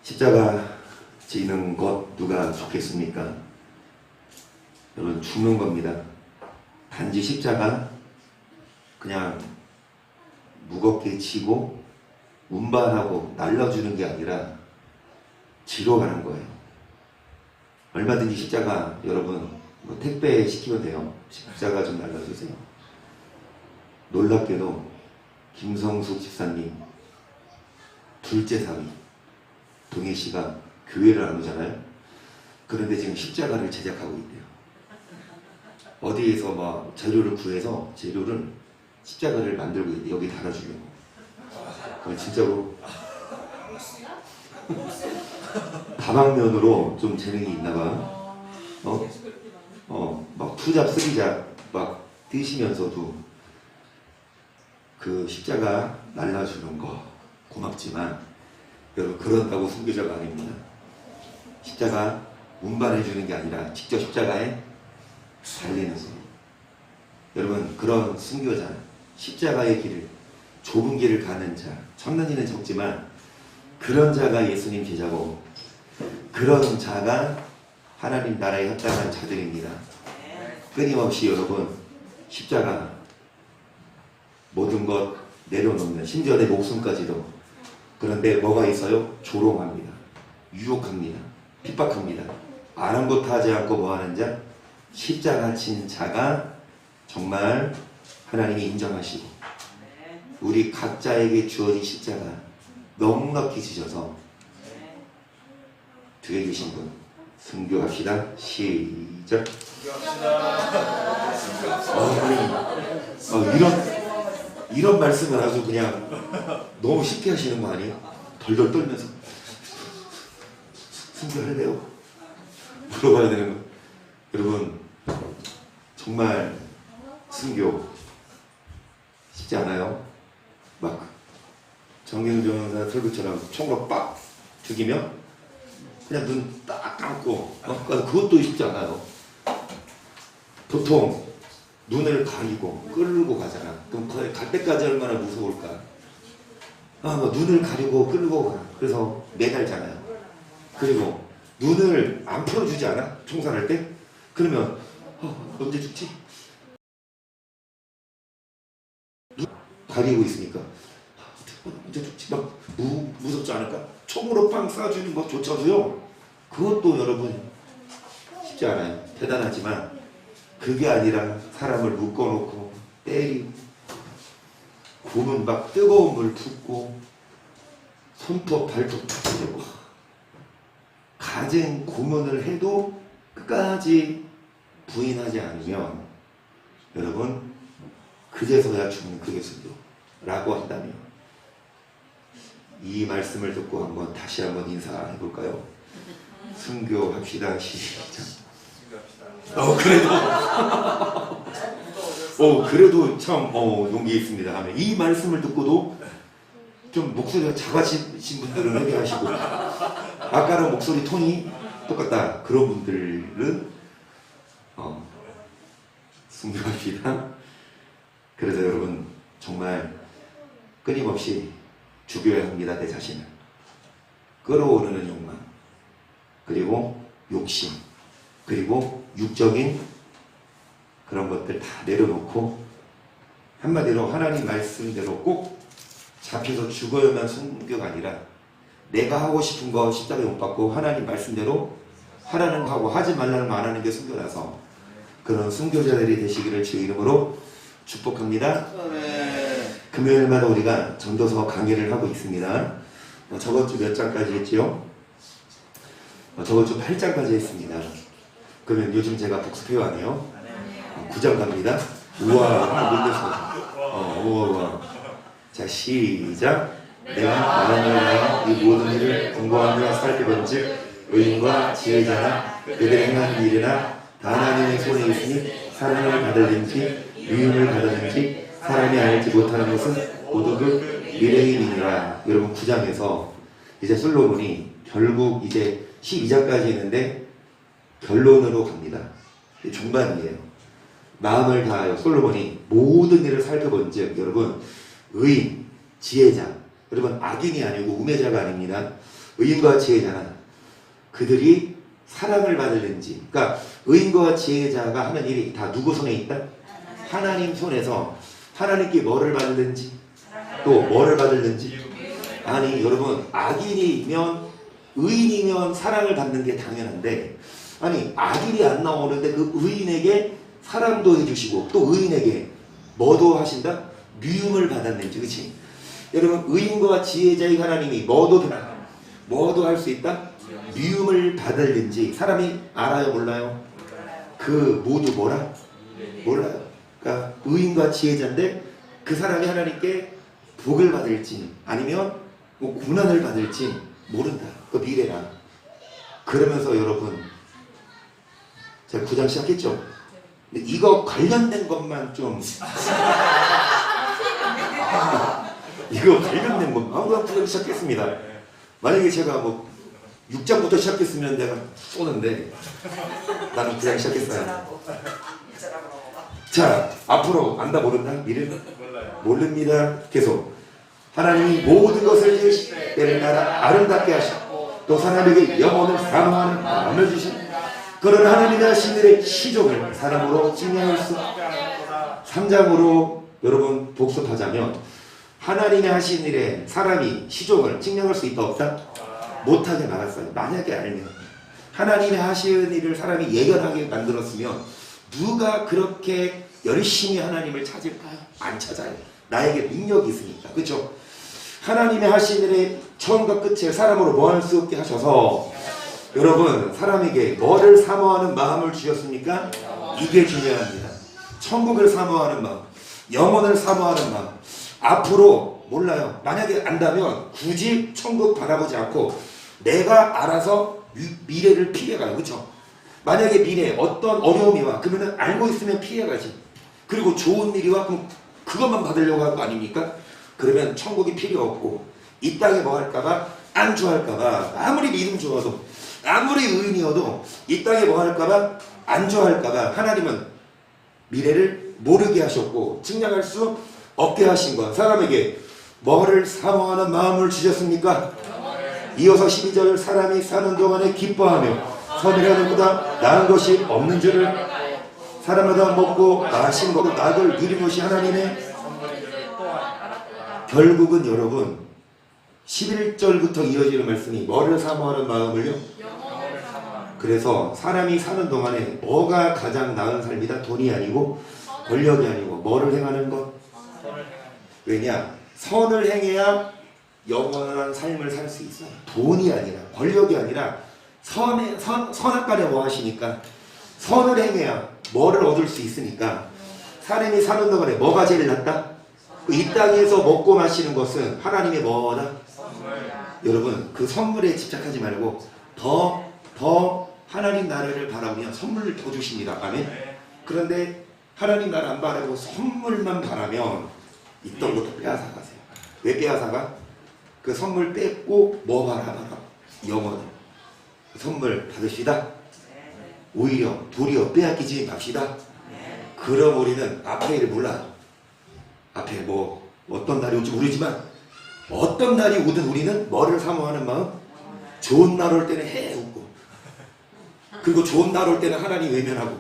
십자가 지는 것 누가 좋겠습니까? 여러분, 죽는 겁니다. 단지 십자가 그냥 무겁게 지고 운반하고 날려주는 게 아니라 지러 가는 거예요. 얼마든지 십자가, 여러분, 뭐 택배 시키면 돼요. 십자가 좀 날려주세요. 놀랍게도 김성숙 집사님 둘째 사위 동희 씨가 교회를 안 오잖아요. 그런데 지금 십자가를 제작하고 있대요. 어디에서 막 재료를 구해서 재료를 십자가를 만들고 있대. 여기 달아주려고. 진짜로 다방면으로 좀 재능이 있나봐. 막 투잡 쓰리잡 막 뛰시면서도 그 십자가 날라주는 거 고맙지만 여러분, 그런다고 순교자가 아닙니다. 십자가 운반해주는 게 아니라 직접 십자가에 달리는 거. 여러분, 그런 순교자, 십자가의 길을, 좁은 길을 가는 자, 참는 이는 적지만 그런 자가 예수님 제자고, 그런 자가 하나님 나라에 합당한 자들입니다. 끊임없이 여러분, 십자가 모든 것 내려놓는, 심지어 내 목숨까지도. 그런데 뭐가 있어요? 조롱합니다. 유혹합니다. 핍박합니다. 아랑곳하지 않고 뭐하는 자? 십자가 친 자가 정말 하나님이 인정하시고, 우리 각자에게 주어진 십자가 넉넉히 지셔서 뒤에 계신 분 순교합시다. 시작. 이런 말씀을 아주 그냥 너무 쉽게 하시는 거 아니에요? 덜덜 떨면서 순교할래요? 물어봐야 되는 거. 여러분, 정말 순교 쉽지 않아요. 막 정경전사 설교처럼 총으로 빡 죽이면 그냥 눈 딱 감고 그것도 쉽지 않아요. 보통 눈을 가리고 끌고 가잖아. 그럼 거기 갈 때까지 얼마나 무서울까. 눈을 가리고 끌고 가. 그래서 매달잖아요. 그리고 눈을 안 풀어주지 않아? 총살할 때? 그러면 언제 죽지? 눈 가리고 있으니까 언제 죽지? 막 무섭지 않을까? 총으로 빵 쏴주는 것조차도요, 그것도 여러분 쉽지 않아요. 대단하지만 그게 아니라 사람을 묶어놓고 때리고, 곰은 막 뜨거운 물 붓고 손톱 발톱 푸고 가진 고문을 해도 끝까지 부인하지 않으면 여러분, 그제서야 죽는 그게 순교라고 한다면, 이 말씀을 듣고 다시 한번 인사해 볼까요? 순교합시다. 시작. 그래도 참 용기 있습니다 하면, 이 말씀을 듣고도 좀 목소리가 작아지신 분들은 회개하시고, 아까랑 목소리 톤이 똑같다 그런 분들은 순교합시다. 그래서 여러분, 정말 끊임없이 죽여야 합니다. 내 자신을. 끌어오르는 욕망, 그리고 욕심, 그리고 육적인 그런 것들 다 내려놓고, 한마디로 하나님 말씀대로 꼭 잡혀서 죽어야만 순교가 아니라, 내가 하고 싶은 거 십자가에 못 받고 하나님 말씀대로 하라는 거 하고 하지 말라는 거 안 하는 게 순교라서, 그런 순교자들이 되시기를 주의 이름으로 축복합니다. 금요일마다 우리가 전도서 강의를 하고 있습니다. 저번 주 몇 장까지 했지요? 저번 주 8장까지 했습니다. 그러면 요즘 제가 복습해왔네요. 9장 갑니다. 우와, 우와. 자, 시작. 내가 마음을 다해 이 모든 일을 공부하며 살펴본즉 의인과 지혜자나 그들의 행하는 일이나 다 하나님의 손에 있으니 사랑을 받을는지 미움을 받을는지 사람이 알지 못하는 것은 모두 그 미래인이니라. 여러분, 9장에서 이제 솔로몬이 결국 이제 12장까지 있는데 결론으로 갑니다. 중반이에요. 마음을 다하여 솔로몬이 모든 일을 살펴본즉, 여러분, 의인, 지혜자, 여러분, 악인이 아니고 우매자가 아닙니다. 의인과 지혜자는 그들이 사랑을 받을는지. 그러니까 의인과 지혜자가 하는 일이 다 누구 손에 있다? 하나님 손에서 하나님께 뭐를 받을는지 또 뭐를 받을는지. 아니 여러분, 악인이면 의인이면 사랑을 받는 게 당연한데, 아니 악인이 안 나오는데 그 의인에게 사랑도 해주시고 또 의인에게 뭐도 하신다? 미움을 받았는지. 그치? 여러분, 의인과 지혜자의 하나님이 뭐도 할 수 있다? 미움을 받을는지 사람이 알아요? 몰라요? 그 모두 뭐라? 몰라요. 그러니까 의인과 지혜자인데 그 사람이 하나님께 복을 받을지 아니면 뭐 고난을 받을지 모른다. 그 미래라. 그러면서 여러분, 제가 9장 시작했죠? 근데 이거 관련된 것만 좀 이거 관련된 것만 아무거나 9장 시작했습니다. 만약에 제가 뭐 6장부터 시작했으면 내가 쏘는데 나는 9장 시작했어요. 자, 앞으로 안다 모른다? 미래는? 모릅니다. 계속 하나님이 모든 것을 지으시 때를 따라 아름답게 하시고 또 사람에게 영혼을 사모하는 마음을 주신 그런 하나님의 하신 일의 시종을 사람으로 증명할 수. 3장으로 여러분 복습하자면 하나님의 하신 일에 사람이 시종을 증명할 수 있다 없다? 못하게 말았어요. 만약에 알면 하나님의 하신 일을 사람이 예견하게 만들었으면 누가 그렇게 열심히 하나님을 찾을까요? 안 찾아요. 나에게 능력이 있으니까. 그렇죠? 하나님의 하신 일의 처음과 끝을 사람으로 뭐 할 수 없게 하셔서 여러분, 사람에게 뭐를 사모하는 마음을 주셨습니까? 이게 중요합니다. 천국을 사모하는 마음, 영혼을 사모하는 마음. 앞으로 몰라요. 만약에 안다면 굳이 천국 바라보지 않고 내가 알아서 미래를 피해가요. 그렇죠? 만약에 미래에 어떤 어려움이 와 그러면 알고 있으면 피해가지. 그리고 좋은 일이 와 그럼 그것만 받으려고 하는 거 아닙니까? 그러면 천국이 필요 없고 이 땅에 뭐 할까봐, 안주할까봐, 아무리 믿음 좋아도 아무리 의인이어도 이 땅에 뭐 할까봐, 안주할까봐 하나님은 미래를 모르게 하셨고 증량할 수 없게 하신 것. 사람에게 뭐를 사모하는 마음을 주셨습니까? 이어서 12절, 사람이 사는 동안에 기뻐하며 선이라는 보다 나은 것이 없는 줄을 사람마다 먹고 마신 것으로 낙을 누린 것이 하나님의. 결국은 여러분 11절부터 이어지는 말씀이 뭐를 사모하는 마음을요? 그래서 사람이 사는 동안에 뭐가 가장 나은 삶이다? 돈이 아니고 권력이 아니고 뭐를 행하는 것? 왜냐? 선을 행해야 영원한 삶을 살 수 있어요. 돈이 아니라 권력이 아니라 선악간에 뭐 하시니까 선을 행해야 뭐를 얻을 수 있으니까 사람이 사는 동안에 뭐가 제일 낫다? 이 땅에서 먹고 마시는 것은 하나님의 뭐다? 여러분, 그 선물에 집착하지 말고 더 하나님 나라를 바라보면 선물을 더 주십니다. 아멘. 그런데 하나님 나라 안 바라고 선물만 바라면 있던 것도 빼앗아가세요. 왜 빼앗아가? 그 선물 뺏고 뭐 바라? 영원을. 선물 받으시다. 오히려 도리어 빼앗기지 맙시다. 그럼 우리는 앞에를 몰라요. 앞에 뭐 어떤 날이 올지 모르지만 어떤 날이 오든 우리는 뭐를 사모하는 마음? 좋은 날 올 때는 해웃고, 그리고 좋은 날 올 때는 하나님 외면하고,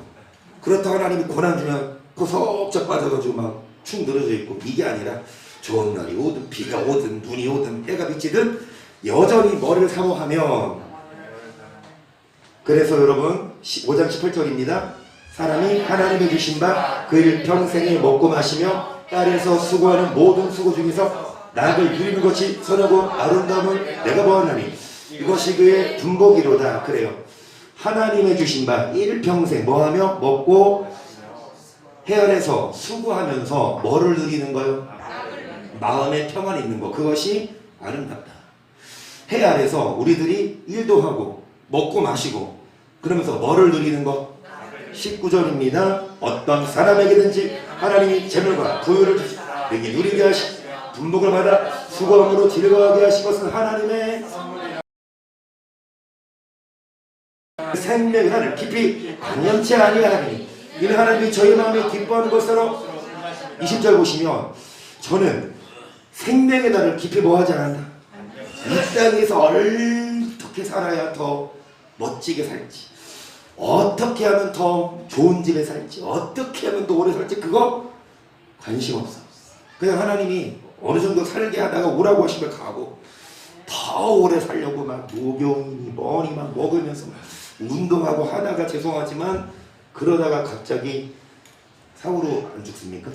그렇다 하나님이 고난 주면 거석적 빠져가지고 막 축 늘어져 있고. 이게 아니라 좋은 날이 오든 비가 오든 눈이 오든 해가 비치든 여전히 뭐를 사모하면. 그래서 여러분 5장 18절입니다. 사람이 하나님의 주신 바 그 일 평생에 먹고 마시며 땅에서 수고하는 모든 수고 중에서 낙을 누리는 것이 선하고 아름다움을 내가 보았나니 이것이 그의 분복이로다. 그래요. 하나님의 주신 바 일평생 뭐하며? 먹고 헤아려서 수고하면서 뭐를 누리는 거요? 마음의 평안이 있는 거. 그것이 아름답다. 헤아려서 우리들이 일도 하고 먹고 마시고 그러면서 뭐를 누리는 거? 19절입니다. 어떤 사람에게든지 하나님이 재물과 부유를 주시고 내게 누리게 하시고 분복을 받아 수고함으로 즐거워하게 하신 것은 하나님의 생명의 하늘 깊이 관념치 아니하니 이는 하나님이 저희 마음에 기뻐하는 것으로. 20절 보시면 저는 생명의 날을 깊이 뭐하지 않는다. 이 땅에서 어떻게 살아야 더 멋지게 살지, 어떻게 하면 더 좋은 집에 살지, 어떻게 하면 더 오래 살지, 그거 관심 없어. 그냥 하나님이 어느 정도 살게 하다가 오라고 하시면 가고, 더 오래 살려고 막 노병이니 뭐니 막 먹으면서 막 운동하고 하다가, 죄송하지만 그러다가 갑자기 사고로 안 죽습니까?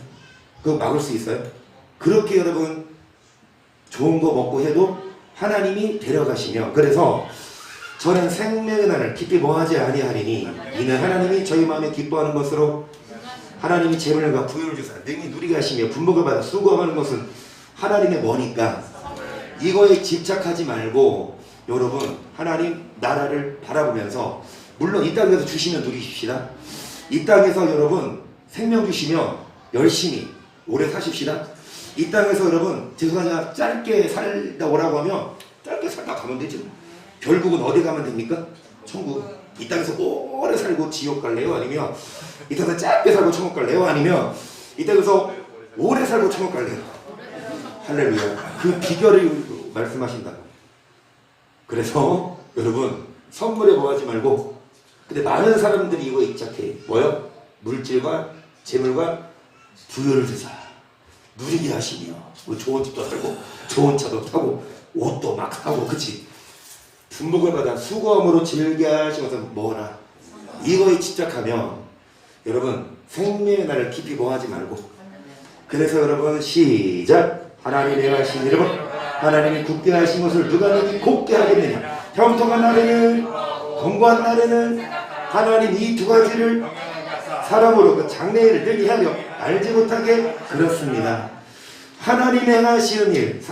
그거 막을 수 있어요? 그렇게 여러분 좋은 거 먹고 해도 하나님이 데려가시며, 그래서 저는 생명의 날을 깊이 뭐하지 아니하리니 이는 하나님이 저희 마음에 기뻐하는 것으로 하나님이 재물과 부유를 주사 능히 누리게 하시며 분복을 받아 수고하는 것은 하나님의 뭐니까 이거에 집착하지 말고 여러분 하나님 나라를 바라보면서, 물론 이 땅에서 주시면 누리십시다. 이 땅에서 여러분 생명 주시면 열심히 오래 사십시다. 이 땅에서 여러분 죄송하지만 짧게 살다 오라고 하면 짧게 살다 가면 되죠. 결국은 어디 가면 됩니까? 천국. 이 땅에서 오래 살고 지옥 갈래요? 아니면 이 땅에서 짧게 살고 천국 갈래요? 아니면 이 땅에서 오래 살고 천국 갈래요? 할렐루야. 그 비결을 말씀하신다. 그래서 여러분 선물에 뭐하지 말고, 근데 많은 사람들이 이거 입착해. 뭐요? 물질과 재물과 부여를 주사 누리게 하시며, 뭐 좋은 집도 살고 좋은 차도 타고 옷도 막 사고, 그치? 분복을 받아 수고함으로 즐겨 하시면서 뭐라 이거에 집착하면 여러분 생명의 날을 깊이 뭐하지 말고, 그래서 여러분 시작. 하나님의 하신 이름은 하나님이 굳게 하신 것을 누가 능히 곱게 하겠느냐. 형통한 날에는 건고한 날에는 하나님 이 두 가지를 사람으로 그 장래일을 능히 하며 알지 못하게 그렇습니다. 하나님의 행하시는 일,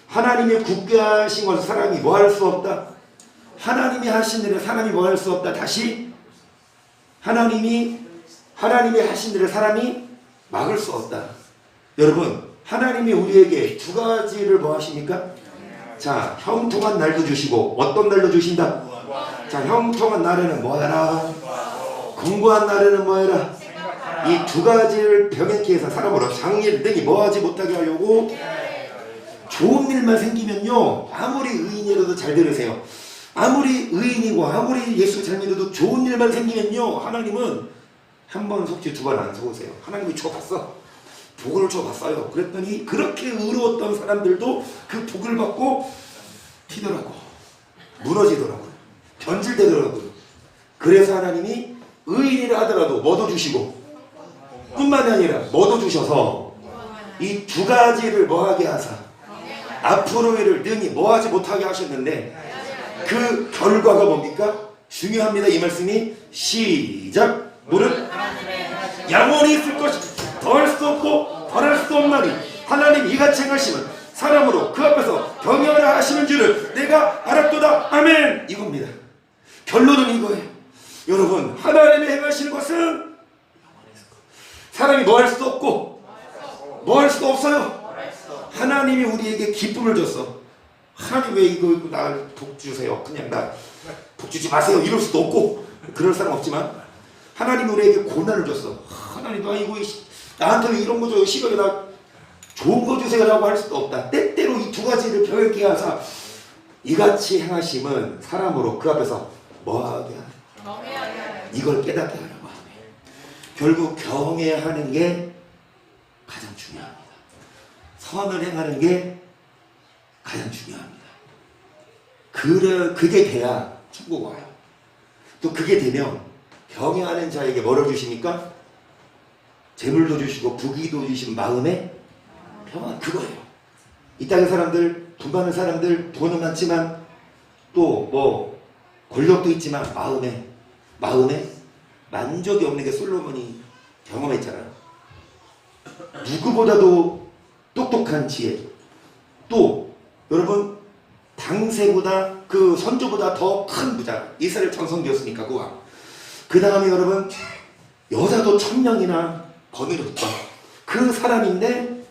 하나님이 굳게 하신 것을 사람이 뭐 할 수 없다. 하나님이 하신 일을 사람이 뭐 할 수 없다. 다시 하나님이 하신 일을 사람이 막을 수 없다. 여러분 하나님이 우리에게 두 가지를 뭐 하십니까? 자, 형통한 날도 주시고 어떤 날도 주신다. 자, 형통한 날에는 뭐 해라? 공고한 날에는 뭐 해라? 이 두 가지를 병행케 해서 사람으로 장일 등이 뭐 하지 못하게 하려고. 좋은 일만 생기면요, 아무리 의인이라도 잘 들으세요. 아무리 의인이고 아무리 예수 잘 믿어도 좋은 일만 생기면요, 하나님은 한 번 속지 두 번 안 속으세요. 하나님이 줘봤어. 복을 줘봤어요. 그랬더니 그렇게 의로웠던 사람들도 그 복을 받고 튀더라고. 무너지더라고요. 변질되더라고요. 그래서 하나님이 의인이라 하더라도 뭐도 주시고 뿐만이 아니라 뭐도 주셔서 이 두 가지를 뭐하게 하사 앞으로 일을 능히 뭐하지 못하게 하셨는데, 그 결과가 뭡니까? 중요합니다. 이 말씀이 시작. 물은 영원히 있을 것이 더할 수 없고 덜할 수 없나니 하나님 이같이 행하시면 사람으로 그 앞에서 경영하라 하시는 줄을 내가 알았도다. 아멘. 이겁니다. 결론은 이거예요. 여러분 하나님이 행하시는 것은 사람이 뭐 할 수도 없고 뭐 할 수도 없어요. 하나님이 우리에게 기쁨을 줬어. 하나님 왜 이거 날 복 주세요. 그냥 나 복 주지 마세요. 이럴 수도 없고 그럴 사람 없지만, 하나님이 우리에게 고난을 줬어. 하나님 나 이거 나한테 왜 이런 거 줘요. 싫어요. 나 좋은 거 주세요 라고 할 수도 없다. 때때로 이 두 가지를 병행케 하사 이같이 행하심은 사람으로 그 앞에서 뭐하게 하는, 이걸 깨닫게 하려고 하네. 결국 경외하는 게 가장 중요합니다. 선을 행하는 게 가장 중요합니다. 그게 돼야 천국 와요. 또 그게 되면 경외하는 자에게 뭐를 주십니까? 재물도 주시고 부귀도 주시고 마음의 평안, 그거예요. 이 땅의 사람들, 돈 많은 사람들, 돈은 많지만 또 뭐 권력도 있지만 마음에 만족이 없는 게 솔로몬이 경험했잖아요. 누구보다도 똑똑한 지혜, 또 여러분 당세보다 그 선조보다 더 큰 부자, 이스라엘 전성기였으니까 그 왕. 그 다음에 여러분 여자도 1000명이나 거느렸던 그 사람인데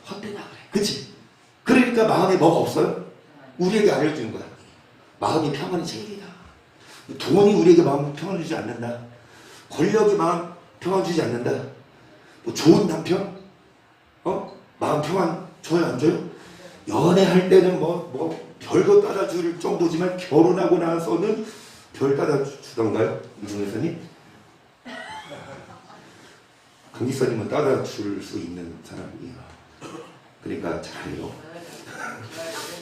헛되다 그래. 그치? 그러니까 마음에 뭐가 없어요? 우리에게 알려주는 거야. 마음이 평안이 제일이다. 돈이 우리에게 마음 평안을 주지 않는다. 권력이 마음 평안 주지 않는다. 뭐 좋은 남편? 마음 평안 줘요 안 줘요? 연애할 때는 뭐 별거 따라 줄 정도지만 결혼하고 나서는 별 따라 주던가요? 이종혜사님? 강기사님은 따라 줄 수 있는 사람이에요. 그러니까 잘해요.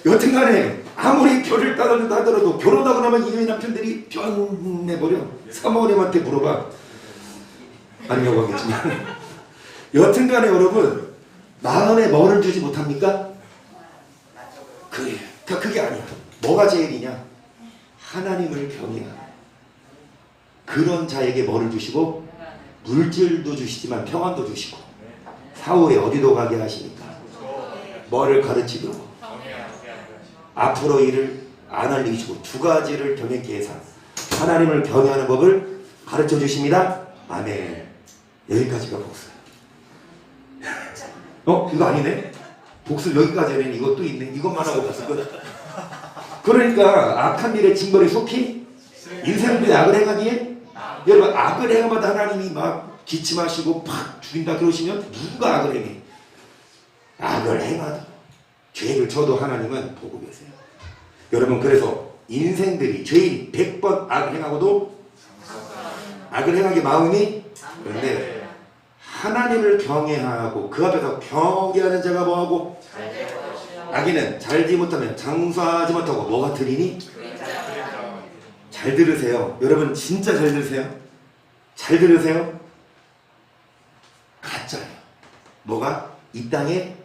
여튼간에 아무리 별을 따라준다 하더라도 결혼하고 나면 이놈의 남편들이 변해버려. 사모님한테 물어봐. 아니라고 하겠지만 여튼간에 여러분 마음에 뭐를 주지 못합니까? 그래. 그게 아니야. 뭐가 제일이냐? 하나님을 경외하는 그런 자에게 뭐를 주시고 물질도 주시지만 평안도 주시고 사후에 어디도 가게 하시니까 뭐를 가르치도록 앞으로 일을 안 알리시고 두 가지를 경외케 해서 하나님을 경외하는 법을 가르쳐 주십니다. 아멘. 여기까지가 복수예요. 이거 아니네? 복수 여기까지는 이것도 있네. 이것만 하고 복수 끝. 그러니까 악한 일에 징벌이 속히 인생들이 악을 행하기에 여러분 악을 행하마다 하나님이 막 기침하시고 팍 죽인다 그러시면 누가 악을 행해? 악을 행하다 죄를 져도 하나님은 보고 계세요. 여러분 그래서 인생들이 죄인 100번 악을 행하고도 악을 행하기 마음이 그런데 하나님을 경외하고 그 앞에서 경외하는 자가 뭐하고 악인은 잘지 못하면 장수하지 못하고 뭐가 들이니? 잘 들으세요. 여러분 진짜 잘 들으세요. 잘 들으세요. 가짜예요. 뭐가? 이 땅에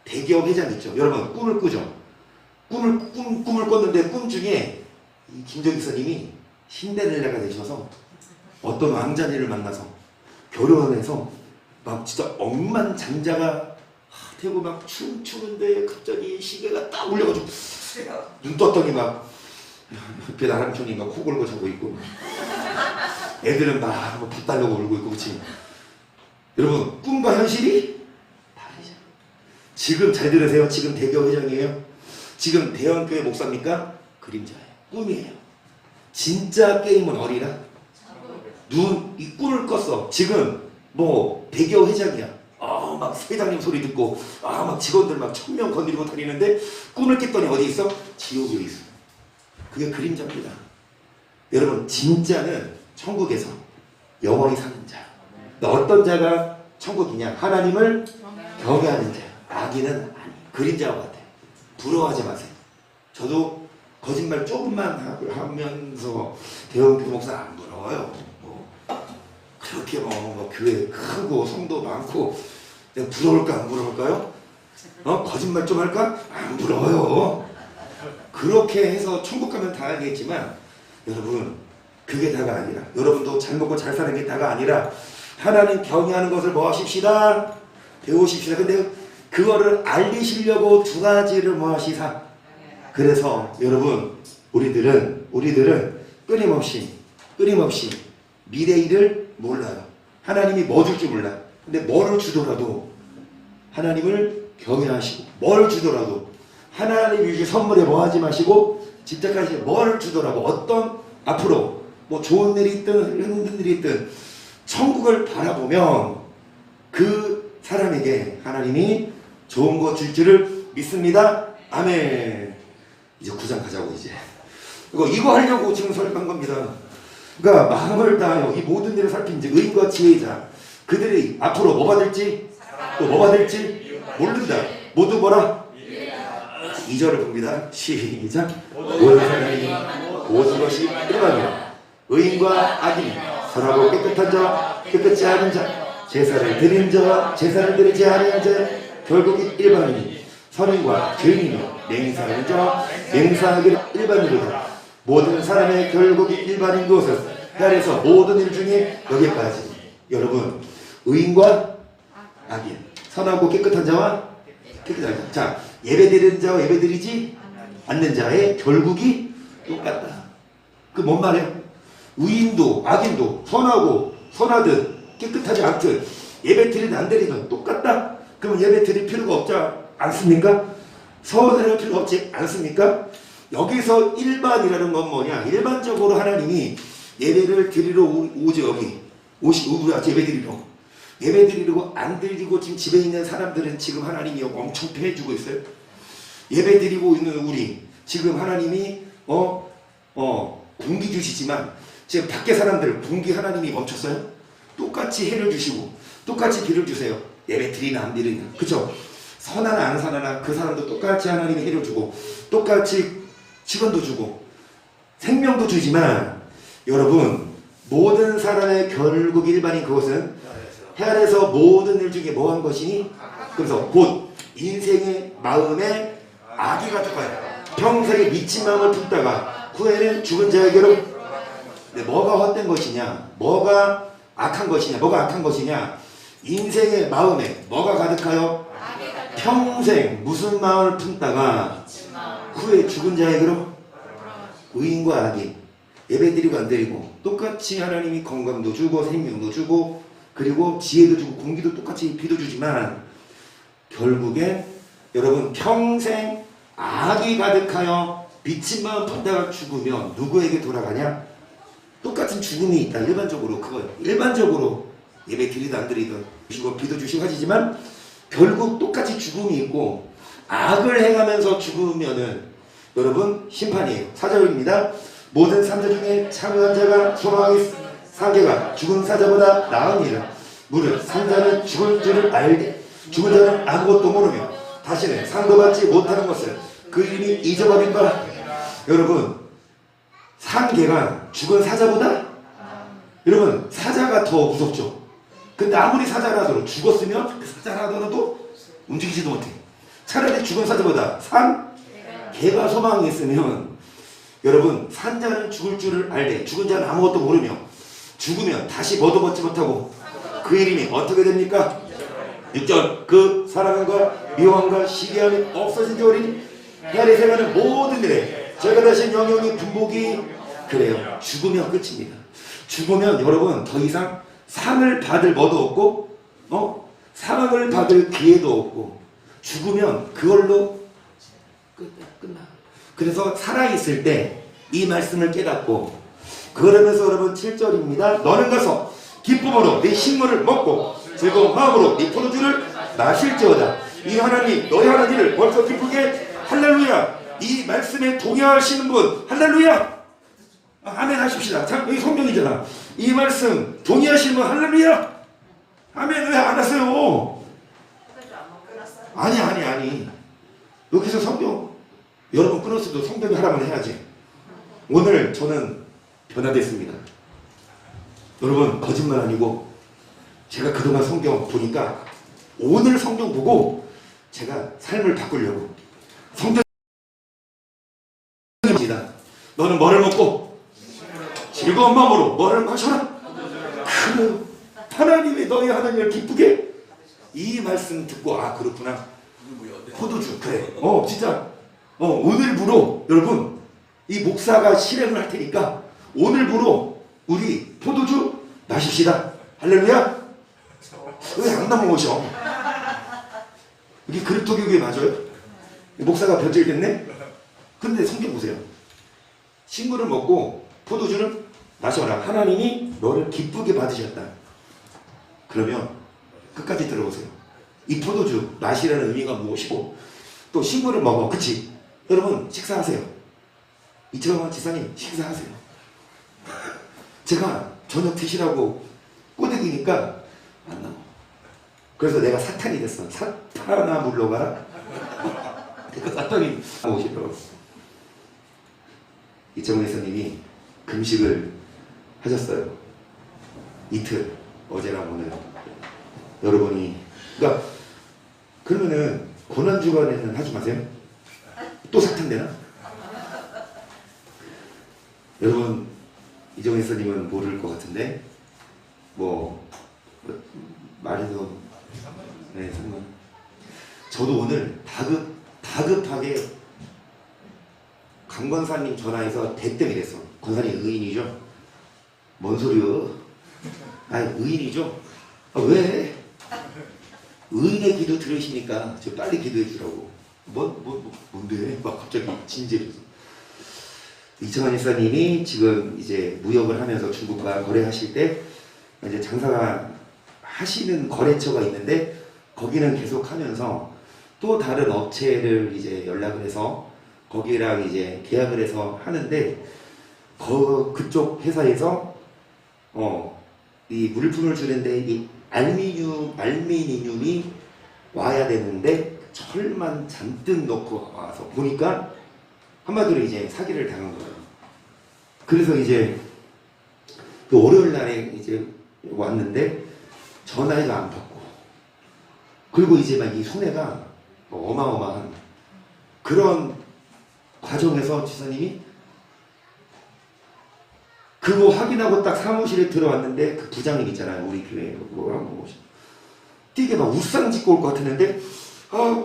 대기업 회장 있죠. 여러분 꿈을 꾸죠. 꿈을 꿨는데 꿈 중에 이 김정희 선생님이 신데렐라가 되셔서 어떤 왕자님을 만나서 결혼해서 막 진짜 억만장자가 되고 막 춤추는데 갑자기 시계가 딱 울려가지고 눈 떴더니 막 옆에 남편이 막 코 골고 자고 있고 애들은 막 밥 달라고 울고 있고 그치? 여러분 꿈과 현실이 다르죠. 지금 잘 들으세요. 지금 대기업 회장이에요. 지금 대형교회 목사입니까? 그림자예요. 꿈이에요. 진짜 게임은 어리라? 이 꿈을 꿨어. 지금 뭐 대기업 회장이야. 막 회장님 소리 듣고 막 직원들 막 1000명 건드리고 다니는데 꿈을 깼더니 어디 있어? 지옥에 있어. 그게 그림자입니다. 여러분 진짜는 천국에서 영원히 사는 자. 어떤 자가 천국이냐? 하나님을 경외하는 자. 악인은 아니. 그림자와 같아요. 부러워하지 마세요. 저도 거짓말 조금만 하면서 대형교회 목사 안 부러워요. 그렇게 뭐 교회 크고 성도 많고 내가 부러울까 안 부러울까요? 거짓말 좀 할까? 안 부러워요. 그렇게 해서 천국 가면 다 알겠지만 여러분 그게 다가 아니라 여러분도 잘 먹고 잘 사는 게 다가 아니라 하나님 경외하는 것을 뭐 하십시다? 배우십시다. 근데 그거를 알리시려고 두 가지를 뭐 하시사? 그래서 여러분 우리들은 끊임없이 미래 일을 몰라요. 하나님이 뭐 줄지 몰라. 근데 뭐를 주더라도 하나님을 경외하시고 뭘 주더라도 하나님이 주신 선물에 뭐 하지 마시고 집착하시고 뭘 주더라도 어떤 앞으로 뭐 좋은 일이 있든 힘든 일이 있든 천국을 바라보면 그 사람에게 하나님이 좋은 거 줄 줄을 믿습니다. 아멘. 이제 9장 가자고 이제. 이거 하려고 지금 설명한 겁니다. 그러니까 마음을 다하여 이 모든 일을 살핀 이제 의인과 지혜자 그들이 앞으로 뭐 받을지 또 뭐 받을지 모른다. 모두 뭐라? 2절을 봅니다. 시작. 모든 사람이 모든 것이 일반이라 의인과 악인이 선하고 깨끗한 자와 깨끗지 않은 자 제사를 드리는 자와 제사를 드리지 아니한 자 결국이 일반이니 선인과 죄인이며 맹세하는 자와 맹세하기는 일반이로다. 모든 사람의 결국이 일반인 것은 해안에서 모든 일 중에 여기까지. 여러분 의인과 악인 선하고 깨끗한 자와 깨끗한 자. 자 예배드리는 자와 예배드리지 않는 자의 결국이 똑같다. 그 뭔 말이에요? 의인도 악인도 선하고 선하든 깨끗하지 않든 예배드리든 안 드리든 똑같다. 그러면 예배드릴 필요가 없지 않습니까? 선을 할 필요가 없지 않습니까? 여기서 일반이라는 건 뭐냐? 일반적으로 하나님이 예배를 드리러 오죠. 여기 예배 드리려고 안 드리고 지금 집에 있는 사람들은 지금 하나님이 엄청 패해주고 있어요. 예배 드리고 있는 우리 지금 하나님이 공기 주시지만 지금 밖에 사람들 공기 하나님이 멈췄어요? 똑같이 해를 주시고 똑같이 비를 주세요. 예배 드리나 안 드리나, 그쵸? 선하나 안 선하나 그 사람도 똑같이 하나님이 해를 주고 똑같이 시간도 주고 생명도 주지만, 여러분 모든 사람의 결국 일반인 그것은 해 아래서 모든 일 중에 뭐 한 것이니? 그래서 곧 인생의 마음에 악이 가득하여 평생에 미친 마음을 품다가 후에는 죽은 자에게로. 뭐가 헛된 것이냐? 뭐가 악한 것이냐? 뭐가 악한 것이냐? 인생의 마음에 뭐가 가득하여 평생 무슨 마음을 품다가 후에 죽은 자에게로. 의인과 악인 예배 드리고 안 드리고 똑같이 하나님이 건강도 주고 생명도 주고 그리고 지혜도 주고 공기도 똑같이 비도 주지만 결국엔 여러분 평생 악이 가득하여 미친 마음 품다가 죽으면 누구에게 돌아가냐? 똑같은 죽음이 있다. 일반적으로 그거 일반적으로 예배 드리든 안 드리든 주시고 비도 주시고 하시지만 결국 똑같이 죽음이 있고, 악을 행하면서 죽으면은 여러분 심판이에요. 4절입니다. 모든 산자 중에 참여한 자가 소망이 사개가 죽은 사자보다 나으니라. 무릇 산자는 죽을 줄을 알되 죽은 자는 아무것도 모르며 다시는 상도 받지 못하는 것을 그 이름이 잊어버린 바. 여러분 산개가 죽은 사자보다, 여러분 사자가 더 무섭죠. 근데 아무리 사자라도 죽었으면 그 사자라도 움직이지도 못해. 차라리 죽은 사자보다 개가 소망이 있으면, 여러분 산자는 죽을 줄을 알되 죽은 자는 아무것도 모르며 죽으면 다시 뭐도 받지 못하고 그 이름이 어떻게 됩니까? 6절 그 사랑함과 미워함과 시기함이 없어진 지 오리니 해아래 생하는 모든 일에 제가 다신 영영이 분복이. 그래요. 죽으면 끝입니다. 죽으면 여러분 더 이상 상을 받을 뭐도 없고 사랑을 받을 기회도 없고 죽으면 그걸로 끝나. 그래서 살아있을 때 이 말씀을 깨닫고, 그러면서 여러분 7절입니다. 너는 가서 기쁨으로 네 식물을 먹고 즐거운 마음으로 네 포도주를 마실지어다. 이 하나님 너희 하나님을 벌써 기쁘게. 할렐루야. 이 말씀에 동의하시는 분 할렐루야. 아멘 하십시다. 자, 여기 성경이잖아. 이 말씀 동의하시는 분 할렐루야. 아멘. 왜 안 하세요? 아니 여기서 성경 여러분 끊었어도 성경이 하라면 해야지. 오늘 저는 변화됐습니다. 여러분 거짓말 아니고 제가 그동안 성경 보니까 오늘 성경 보고 제가 삶을 바꾸려고 성경입니다. 너는 뭐를 먹고 즐거운 마음으로 뭐를 마셔라. 그 하나님이 너희 하나님을 기쁘게. 이 말씀 듣고 그렇구나. 포도주 그래. 진짜 오늘부로 여러분 이 목사가 실행을 할 테니까 오늘부로 우리 포도주 마십시다. 할렐루야. 왜 안 넘어오셔? 여기 그리스도 교회 맞아요? 목사가 변질됐네? 근데 성경 보세요. 식물을 먹고 포도주를 마셔라. 하나님이 너를 기쁘게 받으셨다. 그러면 끝까지 들어보세요. 이 포도주 마시라는 의미가 무엇이고 또 식물을 먹어. 그치? 여러분 식사하세요. 이철원 지사님 식사하세요. 제가 저녁 드시라고 꼬드기니까 안 나와. 그래서 내가 사탄이 됐어. 사탄아 물러가라. 내가 사탄이 오시더라고. 이철원 지사님이 금식을 하셨어요. 이틀, 어제랑 오늘. 여러분이 그러니까 그러면은 고난주간에는 하지 마세요. 또 사탄 되나? 여러분 이정혜 선생님은 모를 것 같은데 말해도 네, 상관. 저도 오늘 다급하게 강 권사님 전화해서 대뜸 이랬어. 권사님 의인이죠? 뭔 소리요? 의인이죠? 왜? 의인의 기도 들으시니까 저 빨리 기도해 주라고. 뭔데? 막 갑자기 진지해져서. 이청환 일사님이 지금 이제 무역을 하면서 중국과 거래하실 때 이제 장사가 하시는 거래처가 있는데 거기는 계속 하면서 또 다른 업체를 이제 연락을 해서 거기랑 이제 계약을 해서 하는데 그쪽 회사에서 이 물품을 주는데 이 알미늄이 와야 되는데 철만 잔뜩 넣고 와서 보니까 한마디로 이제 사기를 당한 거예요. 그래서 이제 그 월요일 날에 이제 왔는데 전화기가 안 받고, 그리고 이제 막 이 손해가 어마어마한 그런 과정에서 지사님이 그거 확인하고 딱 사무실에 들어왔는데 그 부장님 있잖아요, 우리 교회 뭐라고 되게 막 웃상 짓고 올 것 같았는데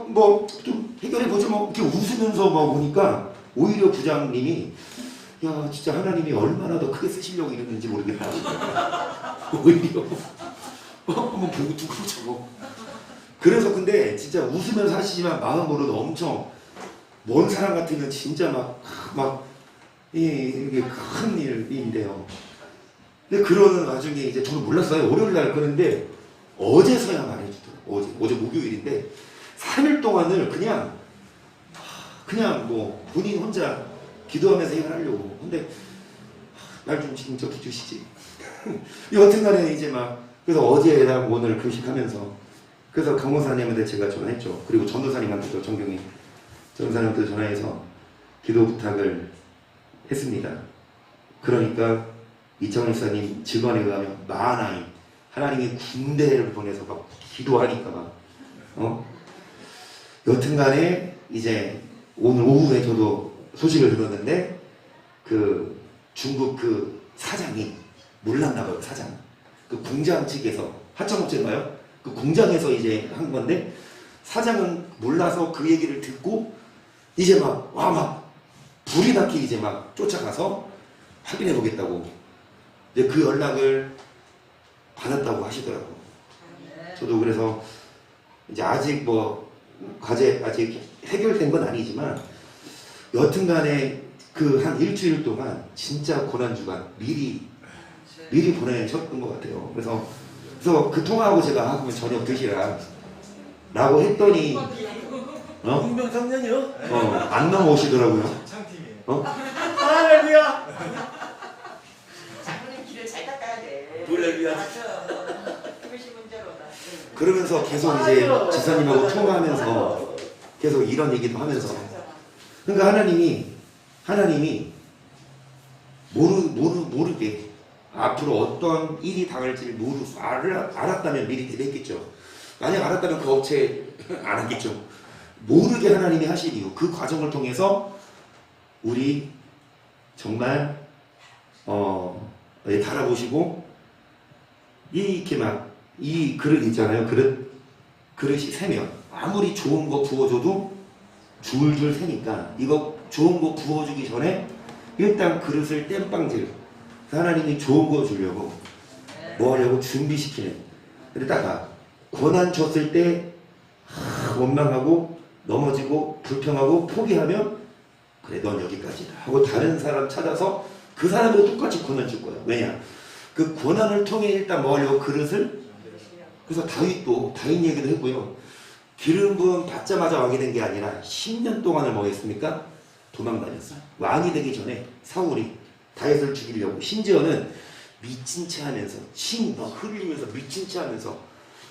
뭐 좀 해결해 보죠 뭐 이렇게 웃으면서 막 오니까 오히려 부장님이 야 진짜 하나님이 얼마나 더 크게 쓰시려고 이랬는지 모르겠다. 오히려 한번 보고 두고 저거. 그래서 근데 진짜 웃으면서 하시지만 마음으로는 엄청 먼 사람 같으면 진짜 이게 큰 일인데요. 근데 그러는 와중에 이제 저는 몰랐어요. 월요일 날 그런데 어제서야 말해주더라고요. 어제 목요일인데 3일 동안을 그냥 뭐 본인 혼자 기도하면서 해결하려고. 근데 날 좀 진짜 기주시지. 여튼간에 이제 그래서 어제랑 오늘 금식하면서 그래서 강호사님한테 제가 전화했죠. 그리고 전도사님한테도 정경희 전도사님한테 전화해서 기도 부탁을 했습니다. 그러니까 이창원 목사님 증언에 의하면 많아요. 하나님이 군대를 보내서 막 기도하니까 여튼간에 이제 오늘 오후에 저도 소식을 들었는데 그 중국 그 사장이 몰랐나봐요. 사장 그 공장 측에서 하청업체인가요? 그 공장에서 이제 한 건데 사장은 몰라서 그 얘기를 듣고 이제 불이 나게 이제 쫓아가서 확인해 보겠다고 이제 그 연락을 받았다고 하시더라고요. 저도 그래서 이제 아직 과제 아직 해결된 건 아니지만 여튼간에 그 한 일주일 동안 진짜 고난주간 미리 보내셨던 것 같아요. 그래서 그 통화하고 제가 저녁 드시라 라고 했더니 공병상년이요? 안 넘어오시더라고요. 창팀이에요. 할렐루야. 장모님 길을 잘 닦아야 돼. 할렐루야. 맞아. 그것이 문제로다. 그러면서 계속 이제 지사님하고 통화하면서 계속 이런 얘기도 하면서 그러니까 하나님이 모르게 앞으로 어떤 일이 당할지를 알았다면 미리 대비했겠죠. 만약 알았다면 그 업체 안 하겠죠. 모르게 하나님이 하실 이유, 그 과정을 통해서 우리 정말 바라보시고 이렇게 이 그릇 있잖아요. 그릇이 새면 아무리 좋은 거 부어줘도 줄줄 새니까 이거 좋은 거 부어주기 전에 일단 그릇을 땜빵질. 하나님이 좋은 거 주려고 뭐 하려고 준비시키는. 근데 딱 고난 줬을 때 원망하고 넘어지고 불평하고 포기하면 그래 넌 여기까지다 하고 다른 사람 찾아서 그 사람도 똑같이 고난 줄 거야. 왜냐? 그 고난을 통해 일단 뭐 하려고 그릇을. 그래서 다윗 얘기도 했고요. 기름 부음 받자마자 왕이 된 게 아니라 10년 동안을 뭐 했습니까? 도망다녔어요. 왕이 되기 전에 사울이 다윗을 죽이려고 심지어는 미친 채 하면서 침 막 흘리면서 미친 채 하면서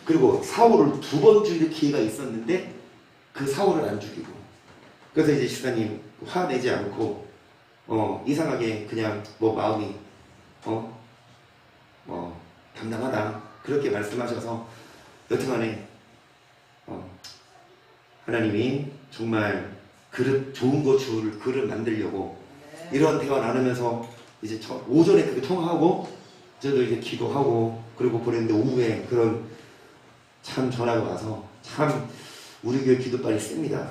그리고 사울을 2번 죽일 기회가 있었는데 그 사울을 안 죽이고 그래서 이제 시사님 화내지 않고 이상하게 그냥 마음이 담당하다 그렇게 말씀하셔서 여튼간에 하나님이 정말 좋은 거 줄 그릇 만들려고 이런 대화 나누면서 이제 오전에 그렇게 통화하고 저도 이제 기도하고 그리고 보냈는데 오후에 그런 참 전화가 와서 참 우리 교회 기도빨이 셉니다.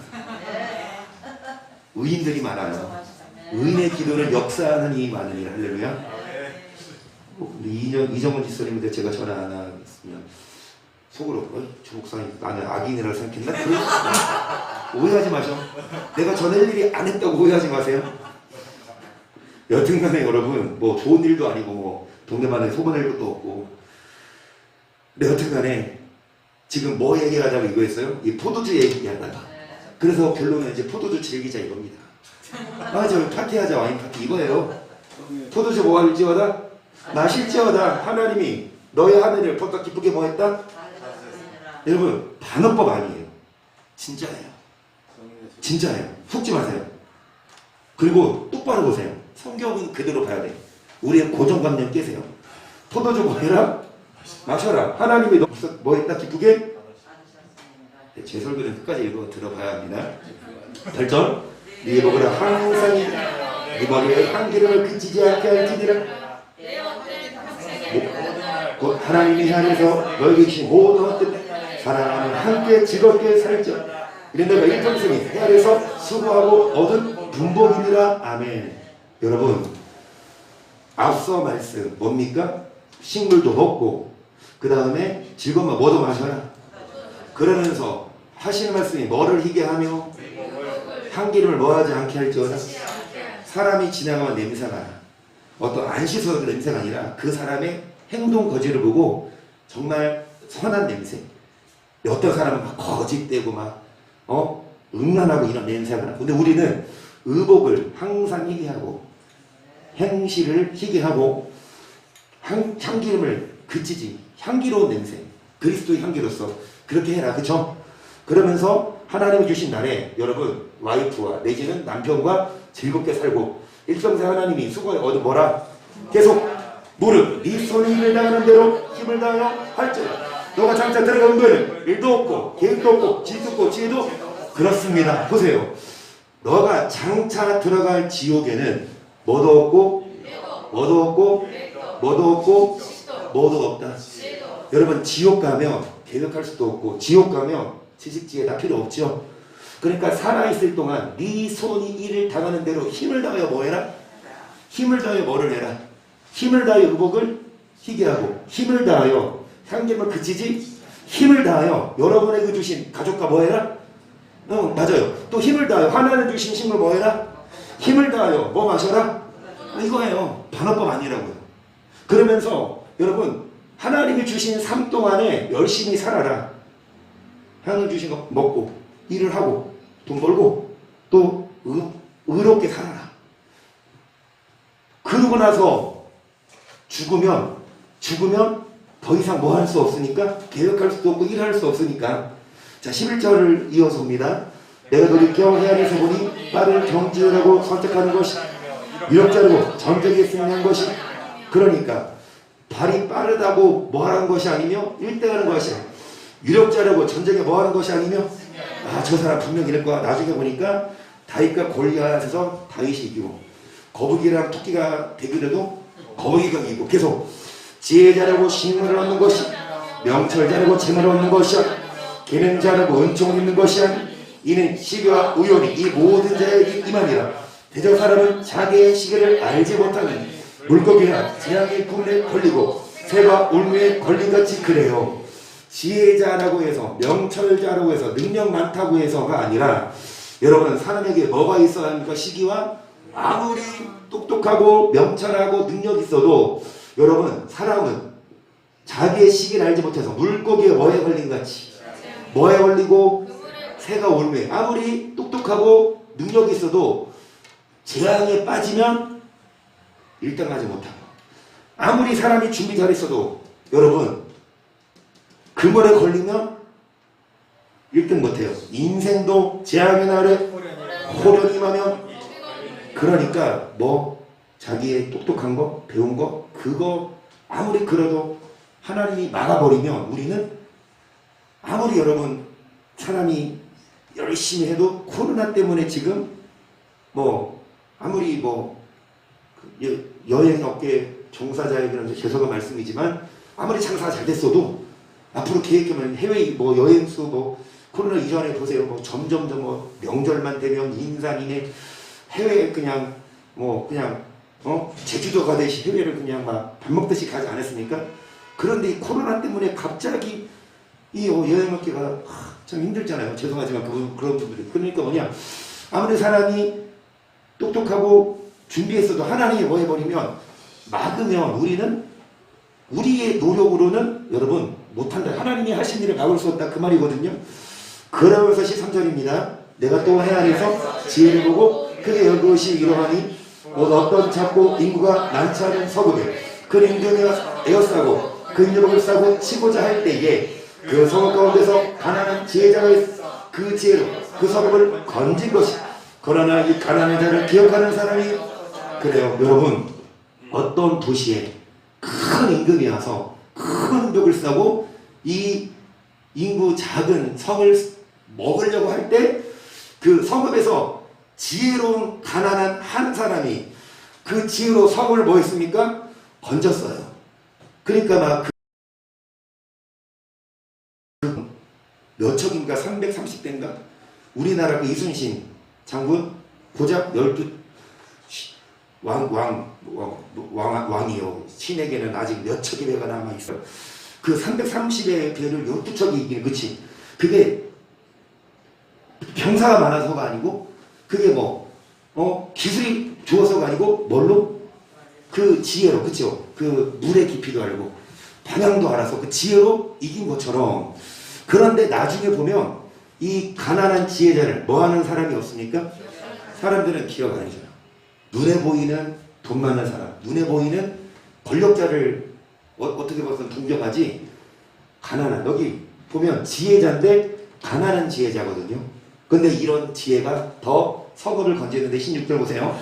의인들이 많아요. 의인의 기도는 역사하는 이 많으니 할렐루야. 이정원 지사님한테 제가 전화 안 하겠으면 속으로 저 목사님 나는 악인이라고 생각했나? 오해하지 마셔. 내가 전할 일이 안 했다고 오해하지 마세요. 여튼간에 여러분 좋은 일도 아니고 동네만에 소문낼 것도 없고 근데 여튼간에 지금 뭐 얘기하자고 이거였어요? 이 포도주 얘기하다가. 그래서 결론은 이제 포도주 즐기자 이겁니다. 아, 저 파티하자, 와인 파티 이거예요. 포도주 뭐 할지어다? 마실지어다. 하나님이 너의 하늘을 보다 기쁘게 뭐 했다? 여러분, 반어법 아니에요. 진짜예요. 진짜예요. 속지 마세요. 그리고 똑바로 보세요. 성경은 그대로 봐야 돼요. 우리의 고정관념 깨세요. 포도주 뭐 해라? 마셔라. 하나님이 너 뭐 했다? 기쁘게? 네, 제 설교는 끝까지 읽어 들어봐야 합니다. 8절. 네 먹으라 항상 네 머리에 한 기름을 그치지 않게 할지니라. 곧 하나님이 하늘에서 너에게 주신 모든 헛된 사랑하면 함께 즐겁게 살죠. 이런 내가 일평생이 해아래서 수고하고 얻은 분복이니라. 아멘. 여러분, 앞서 말씀 뭡니까? 식물도 먹고 그 다음에 즐거운 뭐도 마셔라. 그러면서 하시는 말씀이 뭐를 희게 하며 향기름을 뭐하지 않게 할지어다. 사람이 지나가면 냄새가 나. 어떤 안 씻어서 그 냄새가 아니라 그 사람의 행동 거지를 보고 정말 선한 냄새. 어떤 사람은 막 거짓되고 막 음란하고 이런 냄새가 나. 근데 우리는 의복을 항상 희게 하고 행실을 희게 하고 향기름을 그치지. 향기로운 냄새. 그리스도의 향기로서 그렇게 해라. 그쵸? 그러면서 하나님이 주신 날에 여러분 와이프와 내지는 남편과 즐겁게 살고 일평생 하나님이 수고에 얻어 뭐라? 계속 무릎 네 손이 힘을 다하는 대로 힘을 다하여 할지어다. 너가 장차 들어가는 거에는 일도 없고 계획도 없고 질도 없고 지혜도 그렇습니다. 보세요. 너가 장차 들어갈 지옥에는 뭐도 없고 뭐도 없고 뭐도 없고 뭐도 없다. 여러분 지옥 가면 계획할 수도 없고 지옥 가면 지식지혜 다 필요 없죠. 그러니까 살아있을 동안 네 손이 일을 당하는 대로 힘을 다하여 뭐 해라? 힘을 다하여 뭐를 해라? 힘을 다하여 의복을 희게 하고 힘을 다하여 향기름을 그치지 힘을 다하여 여러분에게 주신 가족과 뭐 해라? 맞아요. 또 힘을 다하여 하나님 주신 식물 뭐 해라? 힘을 다하여 뭐 마셔라? 이거예요. 반어법 아니라고요. 그러면서 여러분 하나님이 주신 삶 동안에 열심히 살아라. 하나님 주신 거 먹고 일을 하고 돈 벌고 또 의롭게 살아라. 그러고 나서 죽으면 더 이상 뭐 할 수 없으니까 계획할 수도 없고 일할 수 없으니까 자 11절을 이어서 봅니다. 내가 돌이켜 헤아려서 보니 빠른 경지라고 선택하는 것이 유력자라고 전적에 승리한 것이 그러니까 발이 빠르다고 뭐 하는 것이 아니며 1등하는 것이 유력자라고 전쟁에 뭐 하는 것이 아니며 저 사람 분명 이럴 거야. 나중에 보니까 다윗과 골리앗에서 다윗이 이기고 거북이랑 토끼가 대결해도 거북이가 이기고 계속 지혜 자라고 신문을 얻는 것이 명철 자라고 재물을 얻는 것이야. 기능 자라고 은총을 입는 것이야. 이는 시기와 우연이 이 모든 자에게 임하니라. 대저 사람은 자기의 시기를 알지 못하는 물고기나 재앙의 품에 걸리고 새가 울무에 걸린같이 그래요. 지혜자라고 해서 명철자라고 해서 능력 많다고 해서가 아니라 여러분 사람에게 뭐가 있어야 합니까? 시기와 아무리 똑똑하고 명철하고 능력 있어도 여러분 사람은 자기의 시기를 알지 못해서 물고기에 뭐에 걸린 같이 뭐에 걸리고 새가 울무에 아무리 똑똑하고 능력이 있어도 재앙에 빠지면 1등하지 못하고 아무리 사람이 준비 잘했어도 여러분 그물에 걸리면 1등 못해요. 인생도 재앙의 날에 호련히 임하면 그러니까 뭐 자기의 똑똑한 거 배운 거 그거 아무리 그래도 하나님이 막아버리면 우리는 아무리 여러분 사람이 열심히 해도 코로나 때문에 지금 뭐 아무리 뭐 여행업계 종사자에게는 죄송한 말씀이지만 아무리 장사가 잘 됐어도 앞으로 계획하면 해외 뭐 여행수 뭐 코로나 이전에 보세요. 뭐 점점 뭐 명절만 되면 인산이네 해외 그냥 뭐 그냥 제주도 가듯이 해외를 그냥 막 밥 먹듯이 가지 않았습니까? 그런데 이 코로나 때문에 갑자기 이 여행업계가 참 힘들잖아요. 죄송하지만 그런 분들이 그러니까 뭐냐 아무리 사람이 똑똑하고 준비했어도 하나님이 뭐 해버리면 막으면 우리는 우리의 노력으로는 여러분 못한다. 하나님이 하신 일을 막을 수 없다. 그 말이거든요. 그러면서 13절입니다. 내가 또 해 안에서 지혜를 보고 크게 여것이 이러하니 곧 어떤 작고 인구가 많지 않은 서금에 그 인근에 에어싸고 그 인력을 싸고 치고자 할 때에 그 성읍 가운데서 가난한 지혜자가 그 지혜로 그 서금을 건진 것이. 그러나 이 가난한 자를 기억하는 사람이 그래요. 여러분, 어떤 도시에 큰 임금이 와서 큰 벽을 싸고 이 인구 작은 성을 먹으려고 할 때 그 성읍에서 지혜로운 가난한 한 사람이 그 지혜로 성을 뭐 했습니까? 건졌어요. 그러니까 막 몇 척인가 330대인가 우리나라 그 이순신 장군 고작 12 왕이요. 신에게는 아직 몇 척의 배가 남아있어요. 그 330의 배를 12척이 이기는, 그치? 그게 병사가 많아서가 아니고, 그게 기술이 좋아서가 아니고, 뭘로? 그 지혜로, 그쵸? 그 물의 깊이도 알고, 방향도 알아서 그 지혜로 이긴 것처럼. 그런데 나중에 보면, 이 가난한 지혜자를 뭐 하는 사람이 없습니까? 사람들은 기억 안 해줘요. 눈에 보이는 돈 많은 사람, 눈에 보이는 권력자를 어떻게 봐서 동경하지? 가난한, 여기 보면 지혜자인데 가난한 지혜자거든요. 근데 이런 지혜가 더 서구를 건지는데 16절 보세요.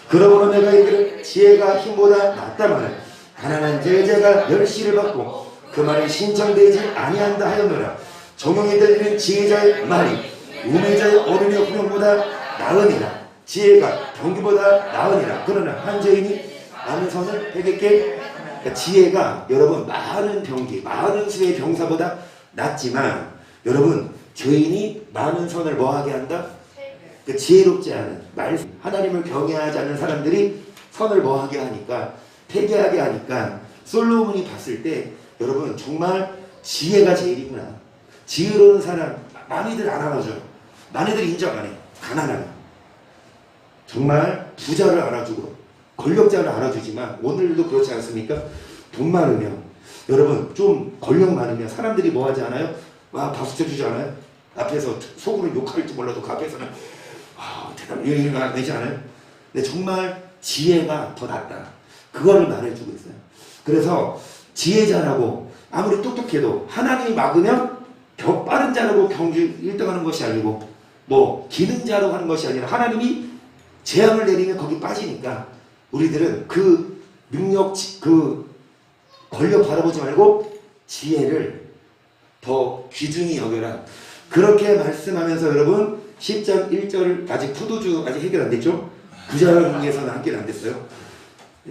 그러므로 내가 이들은 지혜가 힘보다 낫다 말을 가난한 지혜자가 멸시를 받고 그 말이 신청되지 아니한다 하였노라. 정용이 들리는 지혜자의 말이 우매자의 어른의 후명보다 나으니라. 지혜가 경기보다 나으니라. 그러나 한 죄인이 많은 선을 회개께, 그러니까 지혜가 여러분 많은 병기, 많은 수의 병사보다 낫지만 여러분 죄인이 많은 선을 뭐하게 한다? 그러니까 지혜롭지 않은 말씀, 하나님을 경외하지 않는 사람들이 선을 뭐하게 하니까, 회개하게 하니까 솔로몬이 봤을 때 여러분 정말 지혜가 제일이구나. 지혜로운 사람 많이들 안 알아줘요. 많이들 인정 안 해. 가난하게. 정말 부자를 알아주고 권력자를 알아주지만 오늘도 그렇지 않습니까? 돈 많으면, 여러분 좀 권력 많으면 사람들이 뭐 하지 않아요? 와, 박수 쳐주지 않아요? 앞에서 속으로 욕할지 몰라도 그 앞에서는 대단히 이런 거 되지 않아요? 근데 정말 지혜가 더 낫다. 그거를 말해주고 있어요. 그래서 지혜자라고 아무리 똑똑해도 하나님이 막으면 빠른 자라고 경주 1등하는 것이 아니고 기능자로 하는 것이 아니라 하나님이 재앙을 내리면 거기 빠지니까 우리들은 그 능력, 그 권력 바라보지 말고 지혜를 더 귀중히 여겨라. 그렇게 말씀하면서 여러분 10장 1절 아직 포도주 아직 해결 안 됐죠? 구절에서는 해결 안 됐어요.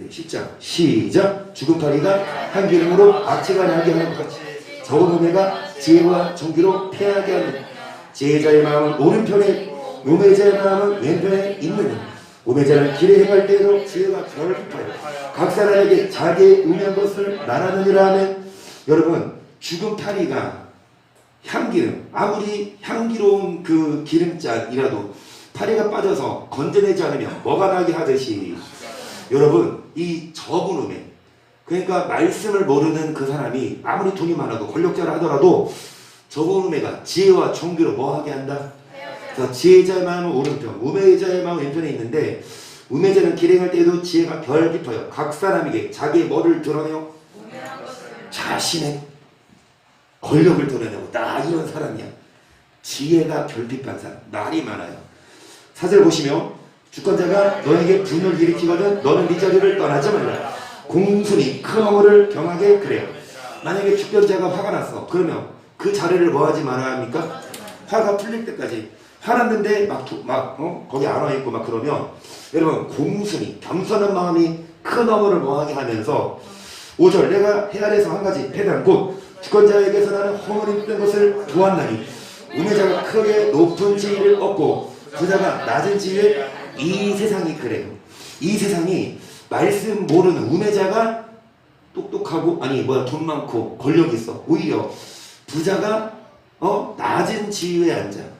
10장 시작. 죽은 파리가 한 기름으로 악취가 나게 하는 것 같이 적은 우매가 지혜와 정기로 패하게 하는 지혜자의 마음은 오른편에 우매자의 마음은 왼편에 있느냐. 우매자는 길에 행할 때에도 지혜가 저를 핍하여 각 사람에게 자기의 음한 것을 말하느니라 하면, 여러분 죽은 파리가 향기름, 아무리 향기로운 그 기름잔이라도 파리가 빠져서 건져내지 않으면 뭐가 나게 하듯이 여러분 이 적은 우매, 그러니까 말씀을 모르는 그 사람이 아무리 돈이 많아도 권력자라 하더라도 적은 우매가 지혜와 정기로 뭐하게 한다? 그래서 지혜자의 마음은 오른편, 우매자의 마음은 왼편에 있는데, 우매자는 길행할 때에도 지혜가 별 깊어요. 각 사람에게 자기의 뭐를 드러내요? 자신의 권력을 드러내고 나 이런 사람이야. 지혜가 결핍한 사람, 말이 많아요. 4절 보시면 주권자가 너에게 분을 일으키거든 너는 네 자리를 떠나지 말라. 공순이 큰 어머를 경하게 그래요. 만약에 주권자가 화가 났어. 그러면 그 자리를 뭐하지 말아야 합니까? 화가 풀릴 때까지. 화났는데 거기 안 와있고 막 그러면 여러분 공순이 겸손한 마음이 큰 어머를 뭐하게 하면서 5절 내가 해 아래서 한 가지 패단 곧 주권자에게서 나는 허물이 된 것을 보았나니 우매자가 크게 높은 지위를 얻고 부자가 낮은 지위에 이 세상이 그래요. 이 세상이 말씀 모르는 우매자가 똑똑하고 돈 많고 권력 있어. 오히려 부자가 낮은 지위에 앉아.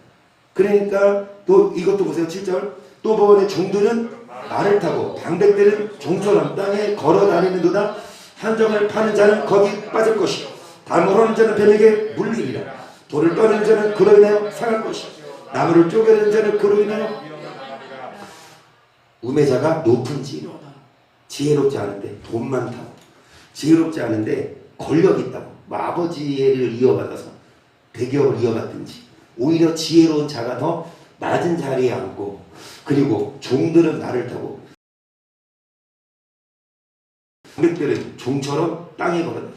그러니까 또 이것도 보세요. 7절 또 보건의 종들은 말을 타고 방백들은 종처럼 땅에 걸어 다니는도다. 한정을 파는 자는 거기 빠질 것이요 담을 하는 자는 뱀에게 물리리라. 돌을 떠는 자는 그로 인하여 상할 것이요 나무를 쪼개는 자는 그로 인하여. 우매자가 높은지 지혜롭지 않은데 돈 많다고, 지혜롭지 않은데 권력 있다고, 뭐 아버지를 이어받아서 대기업을 이어받든지, 오히려 지혜로운 자가 더 낮은 자리에 앉고, 그리고 종들은 나를 타고 백들은 종처럼 땅에 걸어다.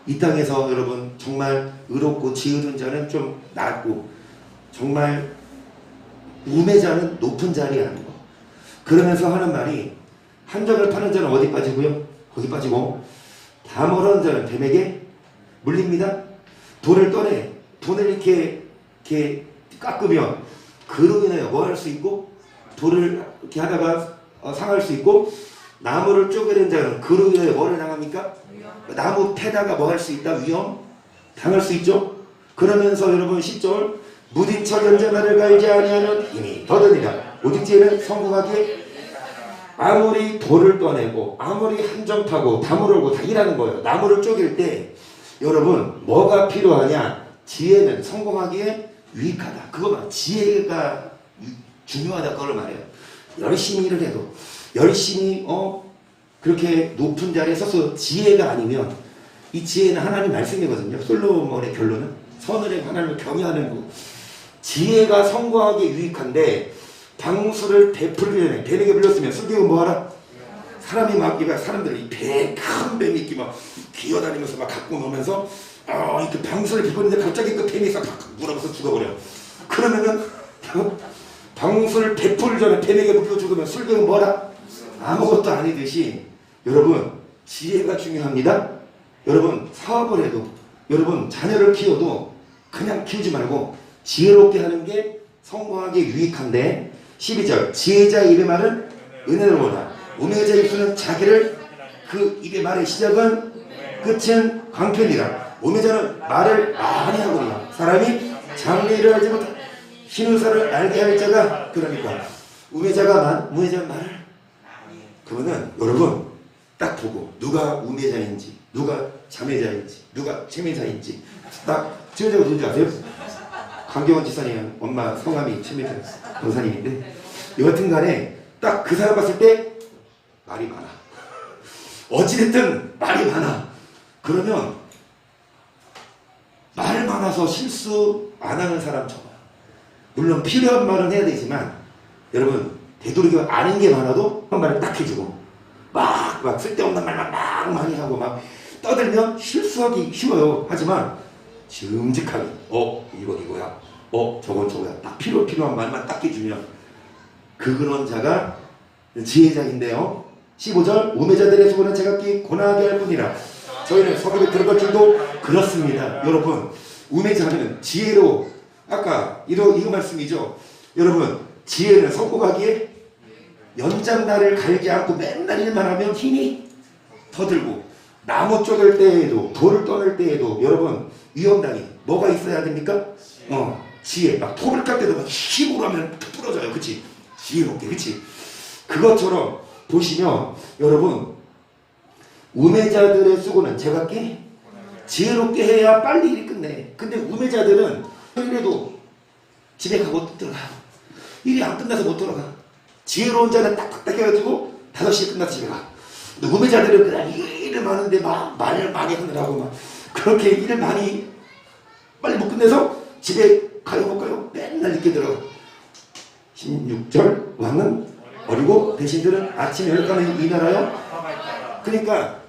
이 땅에서 여러분 정말 의롭고 지혜로운 자는 좀 낮고, 정말 우매자는 높은 자리에 앉는 거. 그러면서 하는 말이, 한정을 파는 자는 어디 빠지고요? 거기 빠지고, 담을 하는 자는 뱀에게 물립니다. 돈을 떠내, 돈을 이렇게 깎으면 그로 인하여 뭐 할 수 있고, 돌을 이렇게 하다가 상할 수 있고, 나무를 쪼개는 자는 그로 인하여 뭐를 당합니까? 나무 패다가 뭐 할 수 있다? 위험 당할 수 있죠. 그러면서 여러분 10절, 무딘 척 연자나를 갈지 아니하는 힘이 더드니라. 오직 지혜는 성공하기에 아무리 돌을 떠내고 아무리 한정 파고 담을 오고 다 일하는 거예요. 나무를 쪼갤 때 여러분 뭐가 필요하냐? 지혜는 성공하기에 유익하다. 그거만 지혜가 중요하다. 그걸 말해요. 열심히 일을 해도, 열심히 그렇게 높은 자리에 서서 지혜가 아니면, 이 지혜는 하나님 말씀이거든요. 솔로몬의 결론은 선을 해 하나님을 경외하는 거. 지혜가 성공하기에 유익한데, 방수를 베풀기 전에 뱀에게 물렸으면 슬기고 뭐하라? 사람이 막, 사람들이 큰 뱀이 이렇게 막 기어다니면서 막 갖고 노면서 이렇게 방수를 베푸는데 갑자기 그 뱀이 싹 물어서 죽어버려. 그러면은 방수를 베풀 전에 뱀에게 물려 죽으면 슬기고 뭐하라? 아무것도 아니듯이 여러분 지혜가 중요합니다. 여러분 사업을 해도, 여러분 자녀를 키워도 그냥 키우지 말고 지혜롭게 하는 게 성공하기에 유익한데, 12절, 지혜자의 입의 말은 은혜를 원하. 우매자의 입술은 자기를, 그 입의 말의 시작은 끝은 강편이라. 우매자는 말을 많이 하거니와 사람이 장래를 알지 못한 흰 의사를 알게 할 자가, 그러니까 우매자가 말을, 그러면은 여러분 딱 보고 누가 우매자인지, 누가 자매자인지, 누가 최매자인지 딱. 최매자가 누군지 아세요? 강경원 지사님 엄마 성함이 최매자 변사님인데, 여하튼 간에 딱 그 사람 봤을 때 말이 많아. 어찌됐든 말이 많아. 그러면 말 많아서 실수 안 하는 사람 쳐봐요. 물론 필요한 말은 해야 되지만, 여러분 되도록이면 아는 게 많아도 한 말을 딱 해주고, 막 쓸데없는 말만 막 많이 하고 막 떠들면 실수하기 쉬워요. 하지만 듬직하게 이건 이거야, 저건 저거야, 딱 필요한 말만 딱 해주면 그런 자가 지혜자인데요. 15절, 우매자들의 수고는 제각기 고나게 할 뿐이라. 저희는 서급에 들어갈 줄도 그렇습니다. 여러분 우매자는 지혜로, 아까 이거 말씀이죠. 여러분 지혜는 성공하기에 연장날을 갈지 않고 맨날 일만 하면 힘이 더 들고, 나무 쪼갤 때에도 돌을 떠낼 때에도 여러분 위험당이 뭐가 있어야 됩니까? 지혜. 막 톱을 깔 때도 막 힘으로 하면 부러져요. 그치? 지혜롭게. 그치? 그것처럼 보시면 여러분 우매자들의 수고는 제각기 지혜롭게 해야 빨리 일이 끝내. 근데 우매자들은 이래도 집에 가고 또 들어가요. 일이 안 끝나서 못 돌아가. 지혜로운 자는 딱딱딱 해가지고 5시에 끝나서 집에 가. 근데 우매자들은 그냥 일을 많은데 막 말을 많이 하느라고 막 그렇게 일을 많이 빨리 못 끝내서 집에 가요 못 가요? 맨날 늦게 들어가. 16절, 왕은 어리고 대신들은 아침 열가는 이 나라요. 그러니까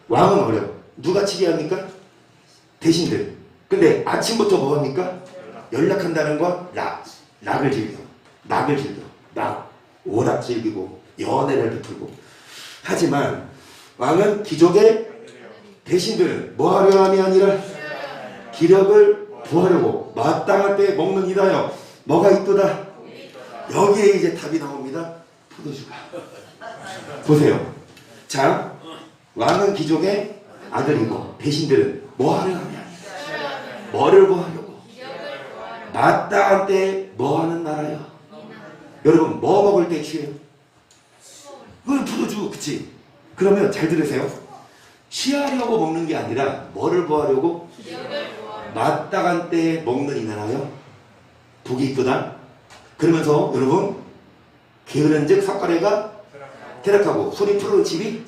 왕은 어려. 누가 치게합니까? 대신들. 근데 아침부터 뭐합니까? 연락한다는 거 낙을 즐겨. 오락 즐기고 연애를 베풀고. 하지만 왕은 귀족의 대신들은 뭐하려 함이 아니라 기력을 구하려고 마땅할 때 먹는 이다요. 뭐가 있도다? 여기에 이제 답이 나옵니다. 포도주가. 보세요. 자, 왕은 귀족의 아들이고 대신들은 뭐하려 함이 아니라 뭐를 구하려고? 마땅할 때 뭐하는 나라요? 여러분 뭐 먹을 때 취해요? 그건 포도주. 그치? 그러면 잘 들으세요. 취하려고 먹는 게 아니라 뭐를 구하려고? 마땅한 때에 먹는 이나라요. 복이 있도다. 그러면서 여러분 게으른즉 석가래가 퇴락하고 소리 풀어온 집이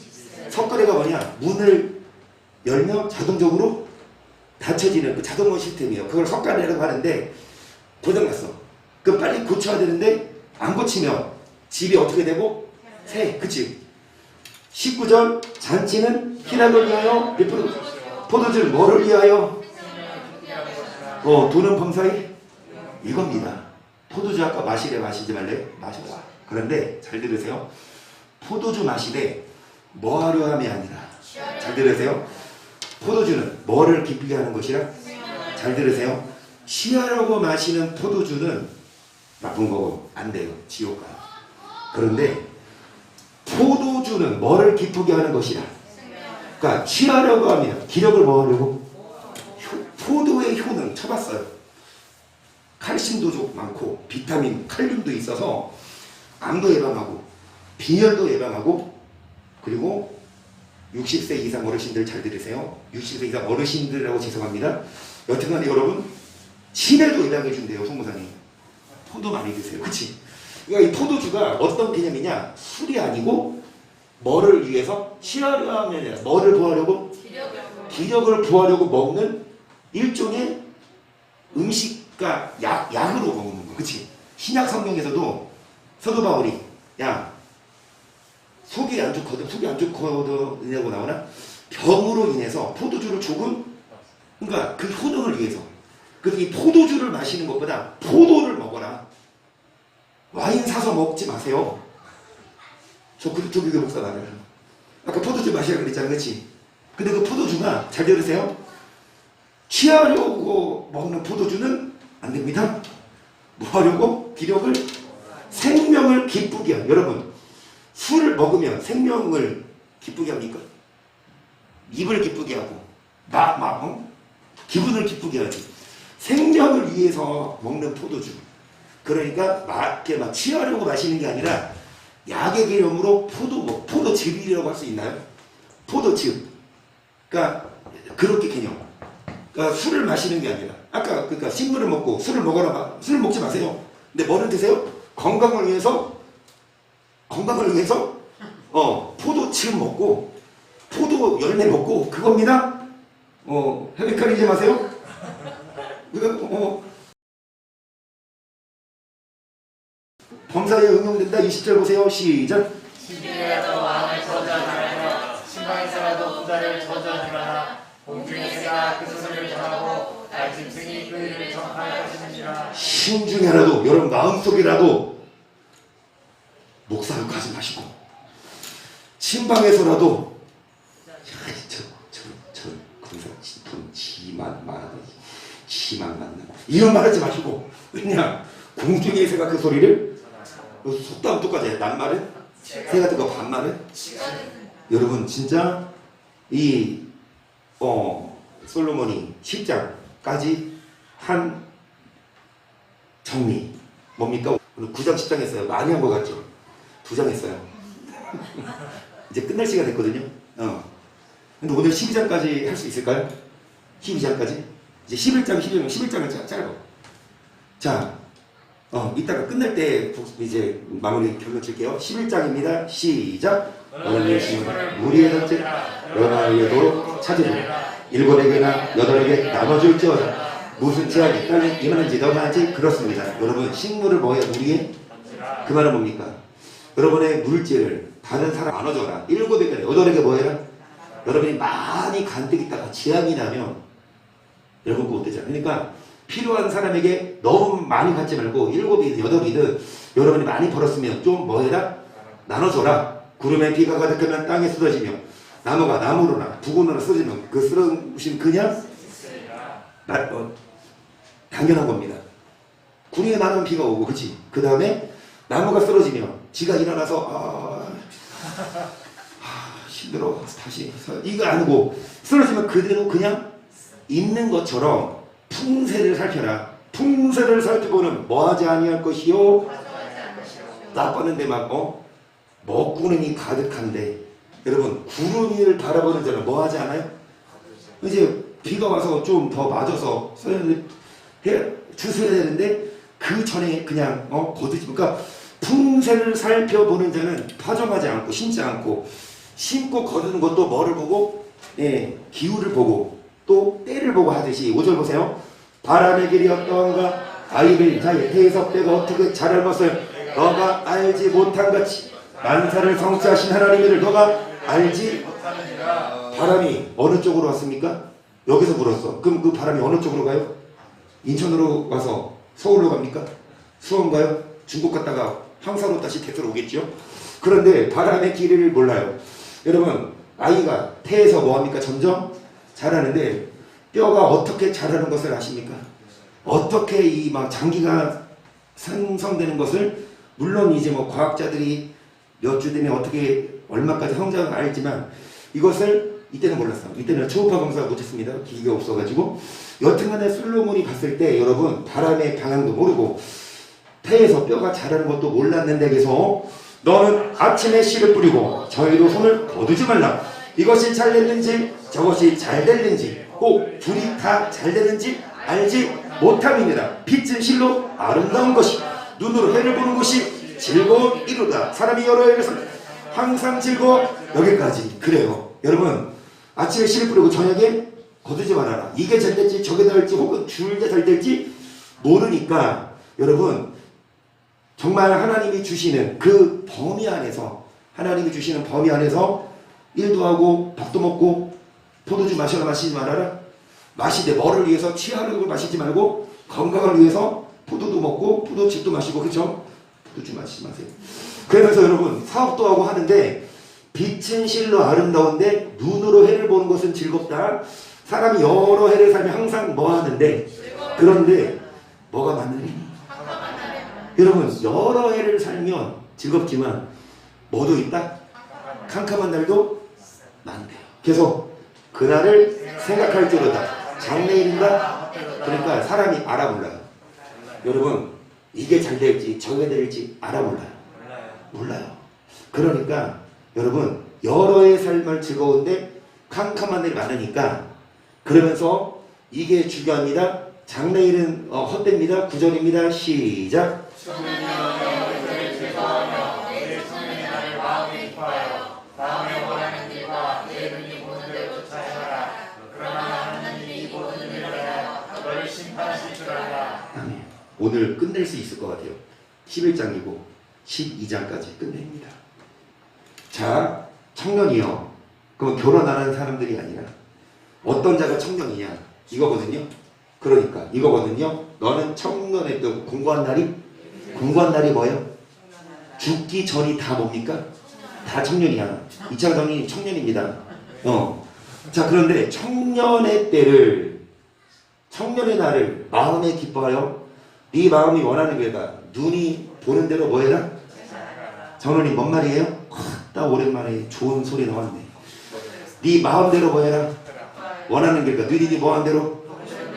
석가래가 뭐냐? 문을 열면 자동적으로 닫혀지는 그 자동문 시스템이에요. 그걸 석가래라고 하는데 고장났어. 그럼 빨리 고쳐야 되는데 안 고치면 집이 어떻게 되고? 새. 그치? 19절 잔치는 희락을 위하여 포도주는 뭐를 위하여? 돈은 범사에 이겁니다. 포도주 아까 마시래 마시지 말래? 마셔라. 그런데 잘 들으세요. 포도주 마시되 뭐하려 함이 아니라 잘 들으세요. 포도주는 뭐를 기쁘게 하는 것이라? 잘 들으세요. 취하려고 마시는 포도주는 나쁜 거고 안 돼요. 지옥 가요. 그런데 포도주는 뭐를 기쁘게 하는 것이라? 그러니까 취하려고 하면 기력을 뭐 하려고? 포도의 효능 쳐봤어요. 칼슘도 좀 많고 비타민, 칼륨도 있어서 암도 예방하고 빈혈도 예방하고 그리고 60세 이상 어르신들 잘 들으세요. 60세 이상 어르신들이라고 죄송합니다. 여튼간에 여러분 치매도 예방해 준대요. 송무사님. 포도 많이 드세요. 그치? 그러니까 이 포도주가 어떤 개념이냐? 술이 아니고 뭐를 위해서? 취하려 하면 뭐를 구하려고? 기력을 구하려고 먹는 일종의 음식과 약으로 먹는 거. 그치? 신약 성경에서도 사도 바울이 야 속이 안 좋거든이라고 나오나? 병으로 인해서 포도주를 조금 그러니까 그 효능을 위해서 그래서 이 포도주를 마시는 것보다 포도를 먹어라. 와인 사서 먹지 마세요. 저 그리스도교 목사 나가요. 아까 포도주 마시라고 그랬잖아. 그치? 근데 그 포도주가 잘 들으세요. 취하려고 먹는 포도주는 안 됩니다. 뭐 하려고? 기력을 생명을 기쁘게 하는. 여러분 술을 먹으면 생명을 기쁘게 합니까? 입을 기쁘게 하고 기분을 기쁘게 하지. 생명을 위해서 먹는 포도주. 그러니까 막 취하려고 마시는 게 아니라 약의 개념으로 포도즙이라고 할 수 있나요? 포도즙. 그러니까 그렇게 개념. 그러니까 술을 마시는 게 아니라 아까 그러니까 식물을 먹고 술을 먹어라. 술을 먹지 마세요. 근데 뭐를 드세요? 건강을 위해서 포도즙 먹고 포도 열매 먹고 그겁니다. 헷갈리지 마세요. 범사에 응용된다. 20절 보세요. 시작. 시중에라도 왕을 저주하느라 신방에서라도 부자를 저주하느라 공중의 새가 그 소리를 전하고 날 짐승이 그 일을 전파할 것이니라. 신중에라도 여러분 마음속이라도 목사를 가지 마시고 신방에서라도 저 거기서 돈 지만 만나 이런 말 하지 마시고 그냥 공중의 새가 그 소리를 속담 똑같아요. 낱말은 새 같은 거 반말은 여러분 진짜 이 솔로몬이 10장까지 한 정리 뭡니까? 오늘 9장 10장 했어요. 많이 한 것 같죠? 2장 했어요. 이제 끝날 시간 됐거든요. 근데 오늘 12장까지 할 수 있을까요? 12장까지? 이제 11장은 짧아. 자, 이따가 끝날 때 이제 마무리 결론 칠게요. 11장입니다. 시작. 너는 신을 우리의 던질 연하에도 찾으리라. 7에게나 8에게 나눠줄지어다. 무슨 제약이 딸린 임하는지 너가 하지 그렇습니다. 여러분 식물을 뭐야? 우리의 그 말은 뭡니까? 여러분의 물질을 다른 사람 나눠줘라. 7에게 8에게 뭐해라? 여러분이 많이 간뜩 있다가 재앙이 나면 여러분 그거 어때요? 그러니까 필요한 사람에게 너무 많이 갖지 말고 7이든 8이든 여러분이 많이 벌었으면 좀 뭐해라? 나눠줘라. 구름에 비가 가득하면 땅에 쏟아지며 나무가 나무로나 부근으로 쓰러지면 그 쓰러진 그냥 당연한 겁니다. 구름에 많은 비가 오고 그치? 그 다음에 나무가 쓰러지면 지가 일어나서 힘들어 다시 이거 아니고 쓰러지면 그대로 그냥 있는 것처럼 풍세를 살펴라. 풍세를 살펴보는 뭐하지 아니할 것이요 나빠는데 막 먹구름이 가득한데 여러분 구름 위를 바라보는 자는 뭐 하지 않아요? 이제 비가 와서 좀 더 맞아서 주셔야 되는데 그 전에 그냥 거두지. 그러니까 풍세를 살펴보는 자는 파종하지 않고 심지 않고, 심고 거두는 것도 뭐를 보고? 기후를 보고 또 때를 보고 하듯이. 5절 보세요. 바람의 길이 어떠한가? 아이를 자의 태에서 빼가 어떻게 자랄 것을 너가 알지 못한 같이 만사를 성취하신 하나님을 너가 알지. 바람이 어느 쪽으로 왔습니까? 여기서 불었어. 그럼 그 바람이 어느 쪽으로 가요? 인천으로 와서 서울로 갑니까? 수원 가요? 중국 갔다가 항사로 다시 대서로 오겠죠? 그런데 바람의 길이를 몰라요. 여러분, 아이가 태에서 뭐합니까? 점점 자라는데 뼈가 어떻게 자라는 것을 아십니까? 어떻게 이 막 장기가 생성되는 것을, 물론 이제 뭐 과학자들이 몇 주 되면 어떻게 얼마까지 성장을 알지만 이것을 이때는 몰랐어요. 이때는 초음파 검사가 못했습니다. 기기가 없어가지고. 여튼간에 솔로몬이 봤을 때 여러분 바람의 방향도 모르고 태에서 뼈가 자라는 것도 몰랐는데 계속 너는 아침에 씨를 뿌리고 저희로 손을 거두지 말라. 이것이 잘 됐는지 저것이 잘 됐는지 꼭 둘이 다 잘 됐는지 알지 못함이니라. 빛은 실로 아름다운 것이 눈으로 해를 보는 것이 즐거운 이루다. 사람이 여러 해를 항상 즐거워. 여기까지. 그래요. 여러분, 아침에 씨를 뿌리고 저녁에 거두지 말아라. 이게 잘 될지 저게 될지 혹은 둘 다 잘 될지 모르니까 여러분 정말 하나님이 주시는 그 범위 안에서, 하나님이 주시는 범위 안에서 일도 하고 밥도 먹고 포도주 마셔라 마시지 말아라. 마시되 뭐를 위해서? 취하는 걸 마시지 말고 건강을 위해서 포도도 먹고 포도즙도 마시고, 그렇죠? 포도주 마시지 마세요. 그러면서 여러분 사업도 하고 하는데 빛은 실로 아름다운데 눈으로 해를 보는 것은 즐겁다. 사람이 여러 해를 살면 항상 뭐 하는데? 그런데 뭐가 많으니? 여러분 여러 해를 살면 즐겁지만 뭐도 있다? 캄캄한 날도 많대요. 계속 그날을 생각할지로다. 장래일인가? 그러니까 사람이 알아몰라요. 여러분 이게 잘 될지 저게 될지 알아몰라요. 몰라요. 그러니까 여러분 여러 해 삶을 즐거운데 캄캄한 일이 많으니까, 그러면서 이게 중요합니다. 장래일은 헛됩니다. 9절입니다. 시작. 아멘. 오늘 끝낼 수 있을 것 같아요. 11장이고 12장까지 끝냅니다. 자, 청년이요. 그럼 결혼하는 사람들이 아니라 어떤 자가 청년이냐? 이거거든요. 그러니까 이거거든요. 너는 청년의 또 공부한 날이 뭐예요? 죽기 전이 다 뭡니까? 다 청년이야. 이창정이 청년입니다. 자, 그런데 청년의 때를, 청년의 날을 마음에 기뻐하여 네 마음이 원하는 결과 눈이 보는 대로 뭐 해라? 전원이 뭔 말이에요? 딱 오랜만에 좋은 소리 나왔네. 네 마음대로 뭐 해라? 원하는 결과 너희들이 뭐 하는 대로?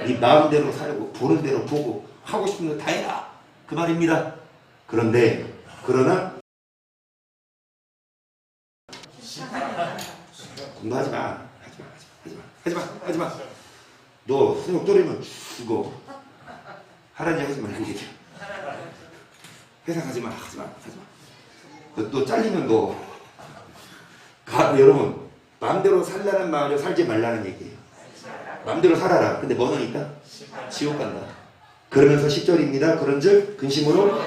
네 마음대로 살고 보는 대로 보고 하고 싶은 거 다 해라. 그 말입니다. 그런데 그러나 공부하지 마. 하지 마. 너 수능 또리면 죽어. 하라니 하지 말고 얘기해. 회사 가지 마. 너 잘리면 너 여러분 마음대로 살라는 마음으로 살지 말라는 얘기예요. 마음대로 살아라. 근데 뭐는 있다? 지옥 간다. 그러면서 10절입니다. 그런즉 근심으로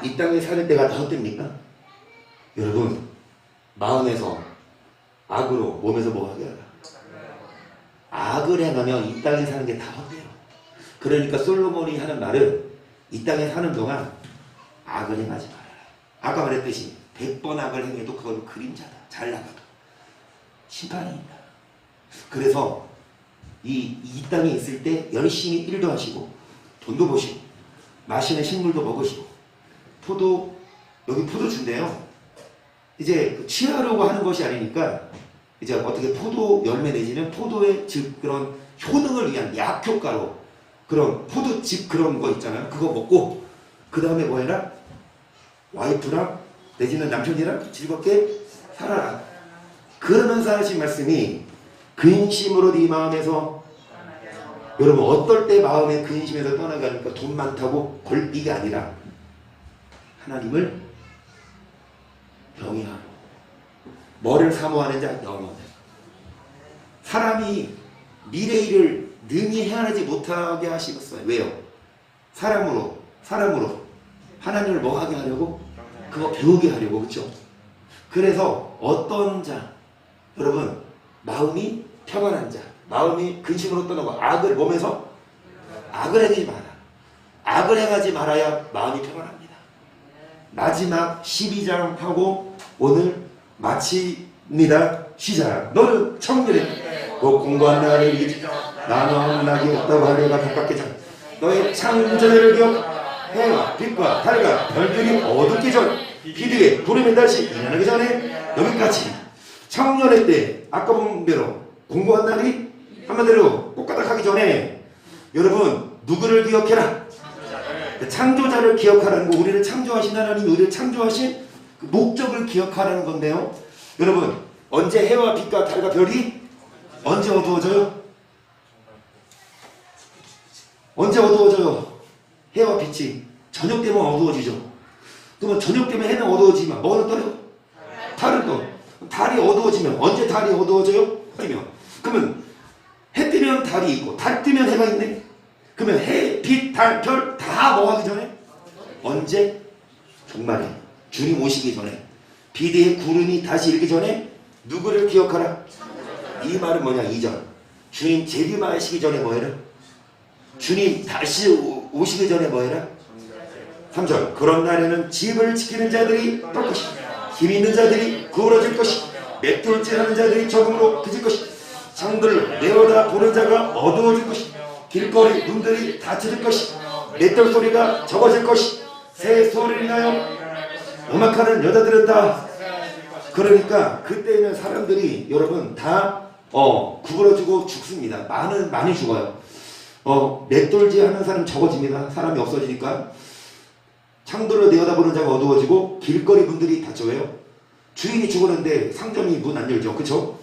이 땅에 사는 때가 다 헛됩니까? 여러분 마음에서 악으로 몸에서 뭐 하게 하라. 악을 행하면 이 땅에 사는 게 다 헛돼요. 그러니까 솔로몬이 하는 말은 이 땅에 사는 동안 악을 행하지 말아라. 아까 말했듯이 100번 악을 행해도 그건 그림자다. 잘 나가도 심판입니다. 그래서 이 땅에 있을 때 열심히 일도 하시고 돈도 버시고 마시는 식물도 먹으시고 여기 포도주인데요. 이제 취하려고 하는 것이 아니니까 이제 어떻게 포도 열매 내지는 포도의 즉 그런 효능을 위한 약효과로 그런 포도즙 그런 거 있잖아요. 그거 먹고 그 다음에 뭐 해라? 와이프랑 내지는 남편이랑 즐겁게 살아라. 그러면서 하신 말씀이 근심으로 네 마음에서, 여러분 어떨 때 마음에 근심에서 떠나가니까 돈 많다고 골비가 아니라 하나님을 영위하고, 뭐를 사모하는 자? 영원. 사람이 미래 일을 능히 헤아리지 못하게 하시겠어요. 왜요? 사람으로 하나님을 뭐 하게 하려고? 그거 배우게 하려고. 그렇죠? 그래서 어떤 자, 여러분 마음이 평안한 자, 마음이 근심으로 떠나고 악을 몸에서 악을 행하지 마라. 악을 행하지 말아야 마음이 평안합니다. 마지막 12장 하고 오늘 마칩니다. 시작. 너는 청년이 그 공부한 나를 잊지 나는 낙이 없다고 하려가 가깝게 장 너의 창조를 기억 해와 빛과 달과 별들이 어둡기 전 비디에 구름이 다시 일어나기 전에 여기까지. 청년의 때 아까 본 대로 공부한 날이 한마디로 꽃가닥하기 전에 여러분 누구를 기억해라? 창조자를 기억하라는 거. 우리를 창조하신 하나님이 우리를 창조하신 그 목적을 기억하라는 건데요. 여러분 언제 해와 빛과 달과 별이 언제 어두워져요? 언제 어두워져요? 해와 빛이 저녁 되면 어두워지죠. 그러면 저녁 되면 해는 어두워지면 뭐는 떠요? 달은 떠. 달이 어두워지면 언제 달이 어두워져요? 그러면 해 뜨면 달이 있고 달 뜨면 해가 있네. 그러면 해, 빛, 달, 별 다 뭐 하기 전에? 언제? 종말에 주님 오시기 전에 비대의 구름이 다시 일기 전에 누구를 기억하라? 이 말은 뭐냐? 2절 주님 재림하시기 전에 뭐 해라? 주님 다시 오시기 전에 뭐 해라? 3절 그런 날에는 집을 지키는 자들이 떨 것이며 힘 있는 자들이 구부러질 것이며 맷돌질하는 자들이 적음으로 그칠 것이며 창들을 내어다 보는 자가 어두워질 것이며 길거리 문들이 닫혀질 것이며 맷돌 소리가 적어질 것이며 새 소리를 인하여 음악하는 여자들은 다. 그러니까 그때는 사람들이 여러분 다 구부러지고 죽습니다. 많이 죽어요. 맷돌질 하는 사람 적어집니다. 사람이 없어지니까. 창들을 내어다보는 자가 어두워지고 길거리 문들이 닫혀요. 주인이 죽었는데 상점이 문 안 열죠. 그쵸?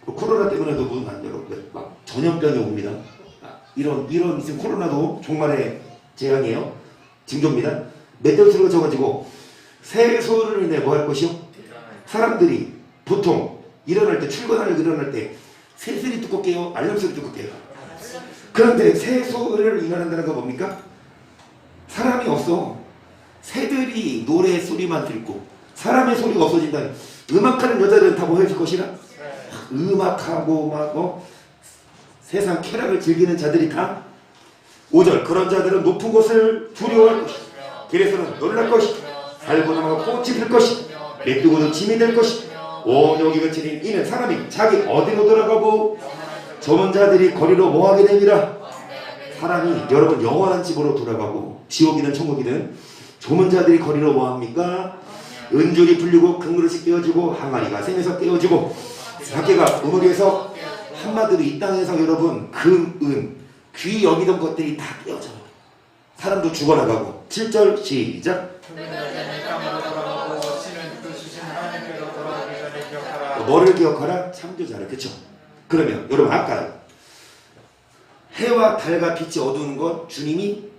코로나 때문에도 문 안 열어. 막 전염병이 옵니다. 이런 무슨 코로나도 종말의 재앙이에요. 징조입니다. 맷돌 소리가 적어지고 새 소리를 인해 뭐 할 것이요? 사람들이 보통 출근하려고 일어날 때 새소리 듣고 깨요? 알람 소리 듣고 깨요? 그런데 새 소리를 일어난다는 건 뭡니까? 사람이 없어. 새들이 노래 소리만 듣고 사람의 소리가 없어진다는. 음악하는 여자들은 다 뭐 해줄 것이라? 음악하고 막 세상 쾌락을 즐기는 자들이 다. 5절 그런 자들은 높은 곳을 두려워할 것이며 길에서는 놀랄 것이며 살고나무가 꽃이 필 것이며 메뚜기도 짐이 될 것이며 온 여기 그치린 이는 사람이 자기 어디로 돌아가고 좁은 자들이 거리로 모하게 됩니다. 사람이 여러분 영원한 집으로 돌아가고 지옥이든 천국이든 좁은 자들이 거리로 모합니까? 은줄이 풀리고 큰 그릇이 깨어지고 항아리가 샘에서 깨어지고 밖에가 우물에서. 한마디로 이 땅에서 여러분 금, 은, 귀 여기던 것들이 다 깨어져요. 사람도 죽어나가고. 7절 시작. 뭐를 기억하라? 창조자를. 그쵸? 그러면 여러분 아까 해와 달과 빛이 어두운 건 주님이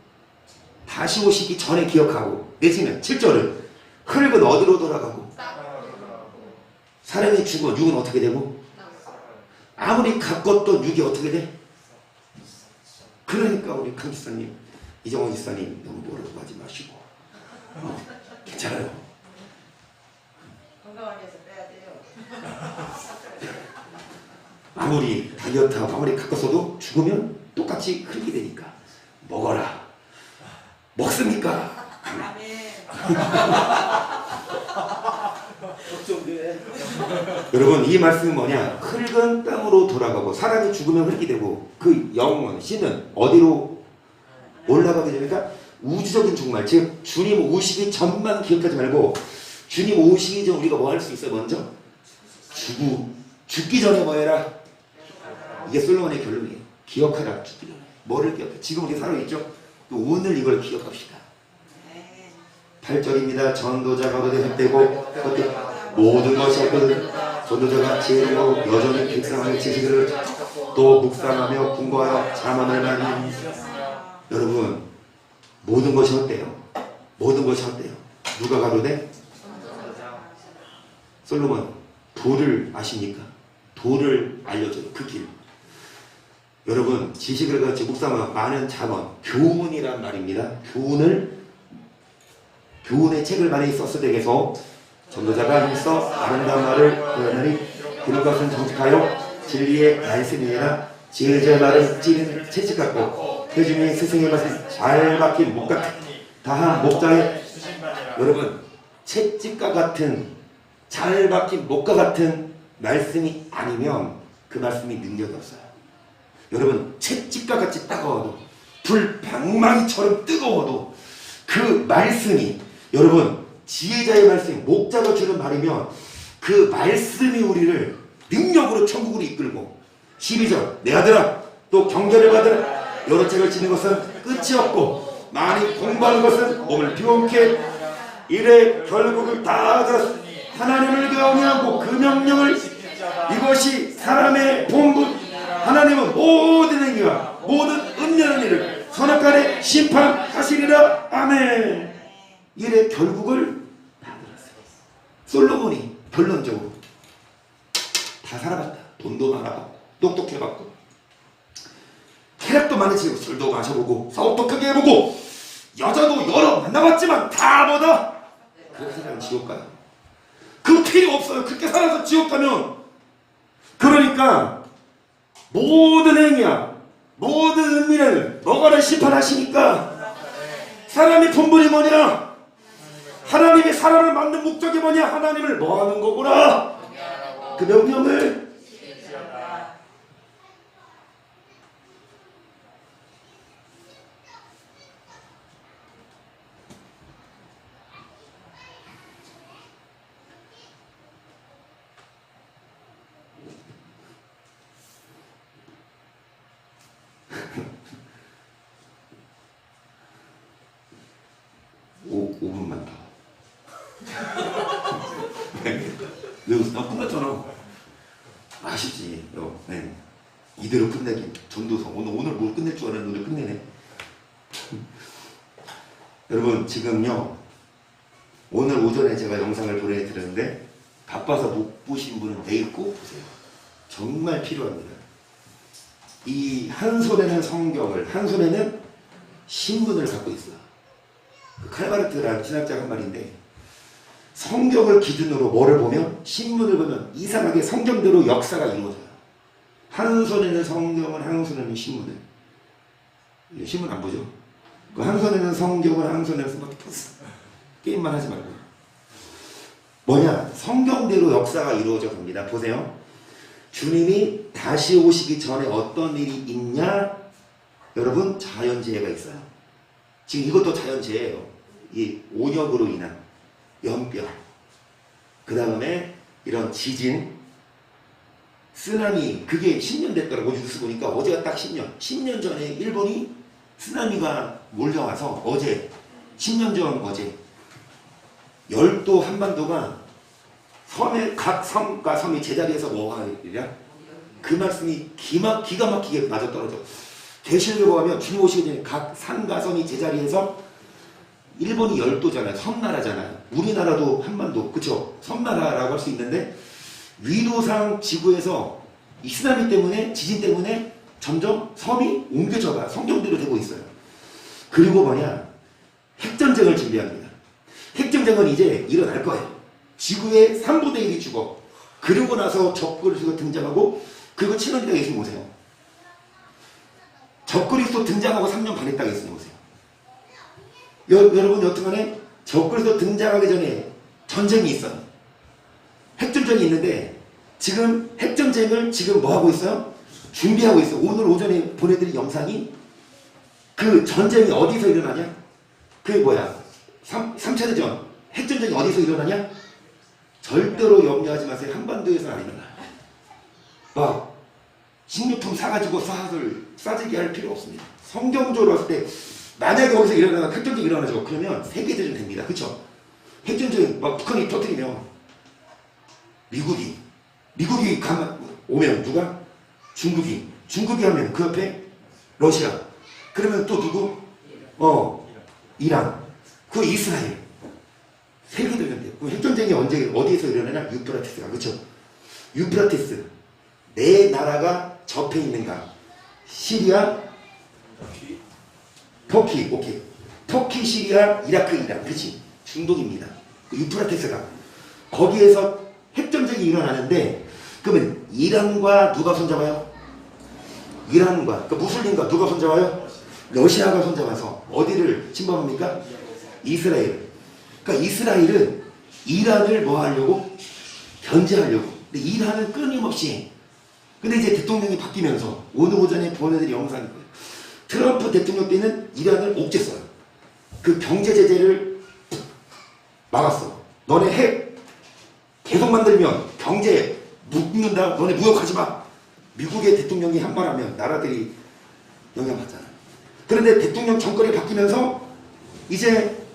다시 오시기 전에 기억하고, 내지는 7절은 흙은 어디로 돌아가고 사람이 죽어 육은 어떻게 되고 아무리 가꿨던 육이 어떻게 돼? 그러니까 우리 강 지사님, 이정원 지사님 너무 뭐라고 하지 마시고 괜찮아요. 건강하게 해서 빼야 돼요. 아무리 다이어트하고 아무리 가꿨어도 죽으면 똑같이 흙이 되니까 먹어라. 먹습니까? 아멘. 여러분 이 말씀은 뭐냐? 흙은 땅으로 돌아가고 사람이 죽으면 흙이 되고 그 영혼, 신은 어디로 올라가게 되니까 우주적인 종말, 즉 주님 오시기 전만 기억하지 말고 주님 오시기 전 우리가 뭐 할 수 있어요? 먼저 죽기 전에 뭐 해라? 이게 솔로몬의 결론이에요. 기억하라. 죽기 전에. 뭐를 기억해? 지금 우리 살아있죠? 오늘 이걸 기억합시다. 8절입니다. 전도자가 얻어 헛되고 헛되고 모든 것이 헛되거든 전도자가 지혜로 여전히 묵상하며 지식을 또 묵상하며 공부하여 자만을 많이 여러분 모든 것이 헛돼요. 모든 것이 헛돼요. 누가 가로되? 솔로몬 도를 아십니까? 도를 알려줘요. 그 길. 여러분 지식을 가지고 묵상하면 많은 자문, 교훈이란 말입니다. 교훈의 책을 많이 썼을 때에서 전도자가 힘써 아름다운 말을 표현하니 들을 것은 정직하여 진리의 말씀이니라 지혜자의 말은 찌는 채찍 같고 회중의 스승의 말씀 잘 박힌 목 같은 다한 목자의 여러분 채찍과 같은 잘 박힌 목과 같은 말씀이 아니면 그 말씀이 능력이 없어요. 여러분 채찍과 같이 따가워도 불 방망이처럼 뜨거워도 그 말씀이 여러분 지혜자의 말씀이 목자가 주는 말이면 그 말씀이 우리를 능력으로 천국으로 이끌고 12절 내 아들아 또 경계를 받으라 여러 책을 지는 것은 끝이 없고 많이 공부하는 것은 몸을 비워게 이래 결국을 다 들었으니 하나님을 경외하고 그 명령을 이것이 사람의 본분 하나님은 모든 행위와 모든 은연한 일을 선악간에 심판하시리라. 아멘. 이래 결국을 다 들었어요. 솔로몬이 결론적으로 다 살아봤다. 돈도 많아봤고 똑똑해봤고 쾌락도 많으시고 술도 마셔보고 사업도 크게 해보고 여자도 여러 만나봤지만 다 뭐다? 그렇게 살면 지옥 가요. 그 필요 없어요. 그렇게 살아서 지옥 가면. 그러니까 모든 행위야 모든 은밀을 너가를 심판하시니까 사람의 본분이 뭐냐? 하나님이 사람을 만든 목적이 뭐냐? 하나님을 뭐 하는 거구나? 그 명령을 오 5분만 더. 왜 웃어? 끝났잖아. 아쉽지. 네. 이대로 끝내기. 전도서. 오늘 뭘 끝낼 줄 알았는데 오늘 끝내네. 여러분 지금요. 오늘 오전에 제가 영상을 보내드렸는데 바빠서 못 보신 분은 내일 꼭 보세요. 정말 필요합니다. 이 한 손에는 성경을 한 손에는 신문을 갖고 있어요. 칼바르트라는 신학자가 한 말인데 성경을 기준으로 뭐를 보면 신문을 보면 이상하게 성경대로 역사가 이루어져요. 한 손에는 성경을 한 손에는 신문을 신문 안 보죠? 그 한 손에는 성경을 한 손에는 스마트폰 게임만 하지 말고 뭐냐 성경대로 역사가 이루어져 갑니다. 보세요. 주님이 다시 오시기 전에 어떤 일이 있냐? 여러분 자연재해가 있어요. 지금 이것도 자연재해예요. 이 온역으로 인한 연병, 그 다음에 이런 지진, 쓰나미, 그게 10년 됐더라고. 뉴스 보니까 어제가 딱 10년 전에 일본이 쓰나미가 몰려와서 어제 10년 전 어제 열도 한반도가 섬의 각 섬과 섬이 제자리에서 뭐 하느냐? 그 말씀이 기가 막히게 맞아떨어져. 계시록에 보면 주님 오시기 전에 각 산과 섬이 제자리에서 일본이 열도잖아요. 섬나라잖아요. 우리나라도 한반도 그쵸? 섬나라라고 할 수 있는데 위도상 지구에서 이 쓰나미 때문에 지진 때문에 점점 섬이 옮겨져가 성경대로 되고 있어요. 그리고 뭐냐? 핵전쟁을 준비합니다. 핵전쟁은 이제 일어날 거예요. 지구의 3분의 1이 죽어. 그러고 나서 적그리스도가 등장하고 그리고 친언니가 예수님 오세요. 적그리스도 등장하고 3년 반 있다가 예수님 오세요. 여러분 여튼간에 적그리스도 등장하기 전에 전쟁이 있어요. 핵전쟁이 있는데 지금 핵전쟁을 지금 뭐 하고 있어요? 준비하고 있어요. 오늘 오전에 보내드린 영상이 그 전쟁이 어디서 일어나냐? 그 뭐야 3차 대전 핵전쟁이 어디서 일어나냐? 절대로 염려하지 마세요. 한반도에서는 안 일어나요. 막 식료품 사가지고 쏴들게 할 필요 없습니다. 성경적으로 봤을 때 만약에 거기서 일어나는 핵전쟁이 일어나죠. 그러면 세계대전 됩니다. 그쵸? 핵전쟁 막 북한이 터뜨리면 미국이 오면 누가? 중국이 하면 그 옆에 러시아. 그러면 또 누구? 이란. 그 이스라엘. 세계대전 돼요. 그 핵전쟁이 어디에서 일어나냐? 유프라테스가. 그쵸? 유프라테스. 네 나라가 접해 있는가? 시리아, 터키, 오케이. 터키, 시리아, 이라크, 이란. 그치? 중동입니다. 그 유프라테스가. 거기에서 핵전쟁이 일어나는데, 그러면 이란과 누가 손잡아요? 이란과, 그 무슬림과 누가 손잡아요? 러시아가 손잡아서 어디를 침범합니까? 이스라엘. 그러니까 이스라엘은 이란을 뭐 하려고? 견제하려고. 근데 이란은 끊임없이. 근데 이제 대통령이 바뀌면서 오늘 오전에 보내드린 영상이 거예요. 트럼프 대통령 때는 이란을 옥죄했어요. 그 경제 제재를 막았어. 너네 핵 계속 만들면 경제 묶는다. 너네 무역하지 마. 미국의 대통령이 한 말 하면 나라들이 영향받잖아. 그런데 대통령 정권이 바뀌면서 이제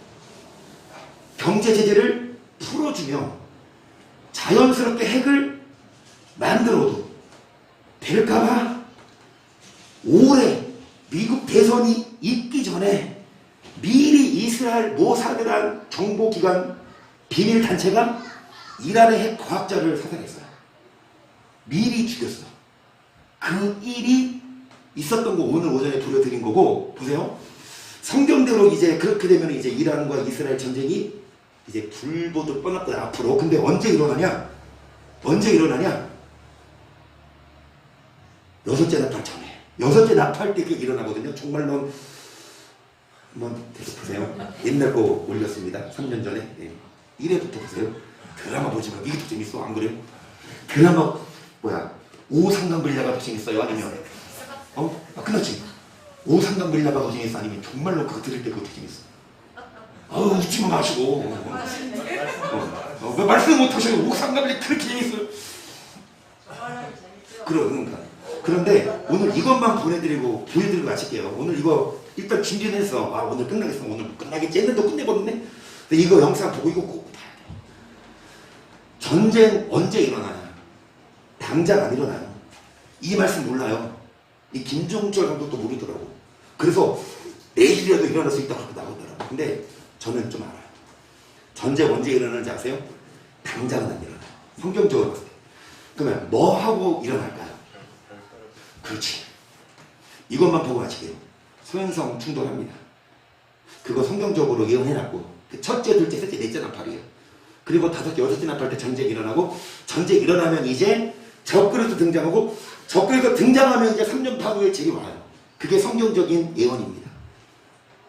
경제 제재를 풀어주면 자연스럽게 핵을 만들어도 될까봐 올해 미국 대선이 있기 전에 미리 이스라엘 모사드란 정보기관 비밀단체가 이란의 핵 과학자를 사살했어요. 미리 죽였어. 그 일이 있었던 거 오늘 오전에 보여드린 거고, 보세요. 성경대로 이제 그렇게 되면 이제 이란과 이스라엘 전쟁이 이제 불보듯 뻔하거든 앞으로. 근데 언제 일어나냐? 여섯째 나팔 전에. 여섯째 나팔 때 그게 일어나거든요. 정말로 한번 계속 보세요. 옛날 거 올렸습니다. 3년 전에. 네. 1회부터 보세요. 드라마 보지 마. 이게 더 재밌어. 안 그래요? 드라마 오상강불리다가 더 재밌어요? 아니면 끝났지? 오상강불리다가 더 재밌어? 아니면 정말로 그거 들을 때 그거 더 재밌어? 웃지마 마시고. 왜 말씀 못하셔요? 오상강불리 그렇게 재밌어요? 그러니까. 그런데 오늘 이것만 보여드리고 마칠게요. 오늘 이거 일단 준비는 했어. 오늘 끝나겠어. 오늘 끝나겠지 했는데 끝내버렸네. 근데 이거 영상 보고 이거 꼭 봐야 돼. 전쟁 언제 일어나냐? 당장 안 일어나요. 이 말씀 몰라요. 이 김종철 감독도 모르더라고. 그래서 내일이라도 일어날 수 있다고 나오더라고. 근데 저는 좀 알아요. 전쟁 언제 일어나는지 아세요? 당장은 안 일어나요. 성경적으로 봤을 때. 그러면 뭐 하고 일어날까요? 그렇지. 이것만 보고 마칠게요. 소행성 충돌합니다. 그거 성경적으로 예언해놨고, 그 첫째, 둘째, 셋째, 넷째 나팔이에요. 그리고 다섯째, 여섯째 나팔 때 전쟁이 일어나고, 전쟁이 일어나면 이제 적그리스도 등장하고, 적그리스도 등장하면 이제 3년 파후에 질이 와요. 그게 성경적인 예언입니다.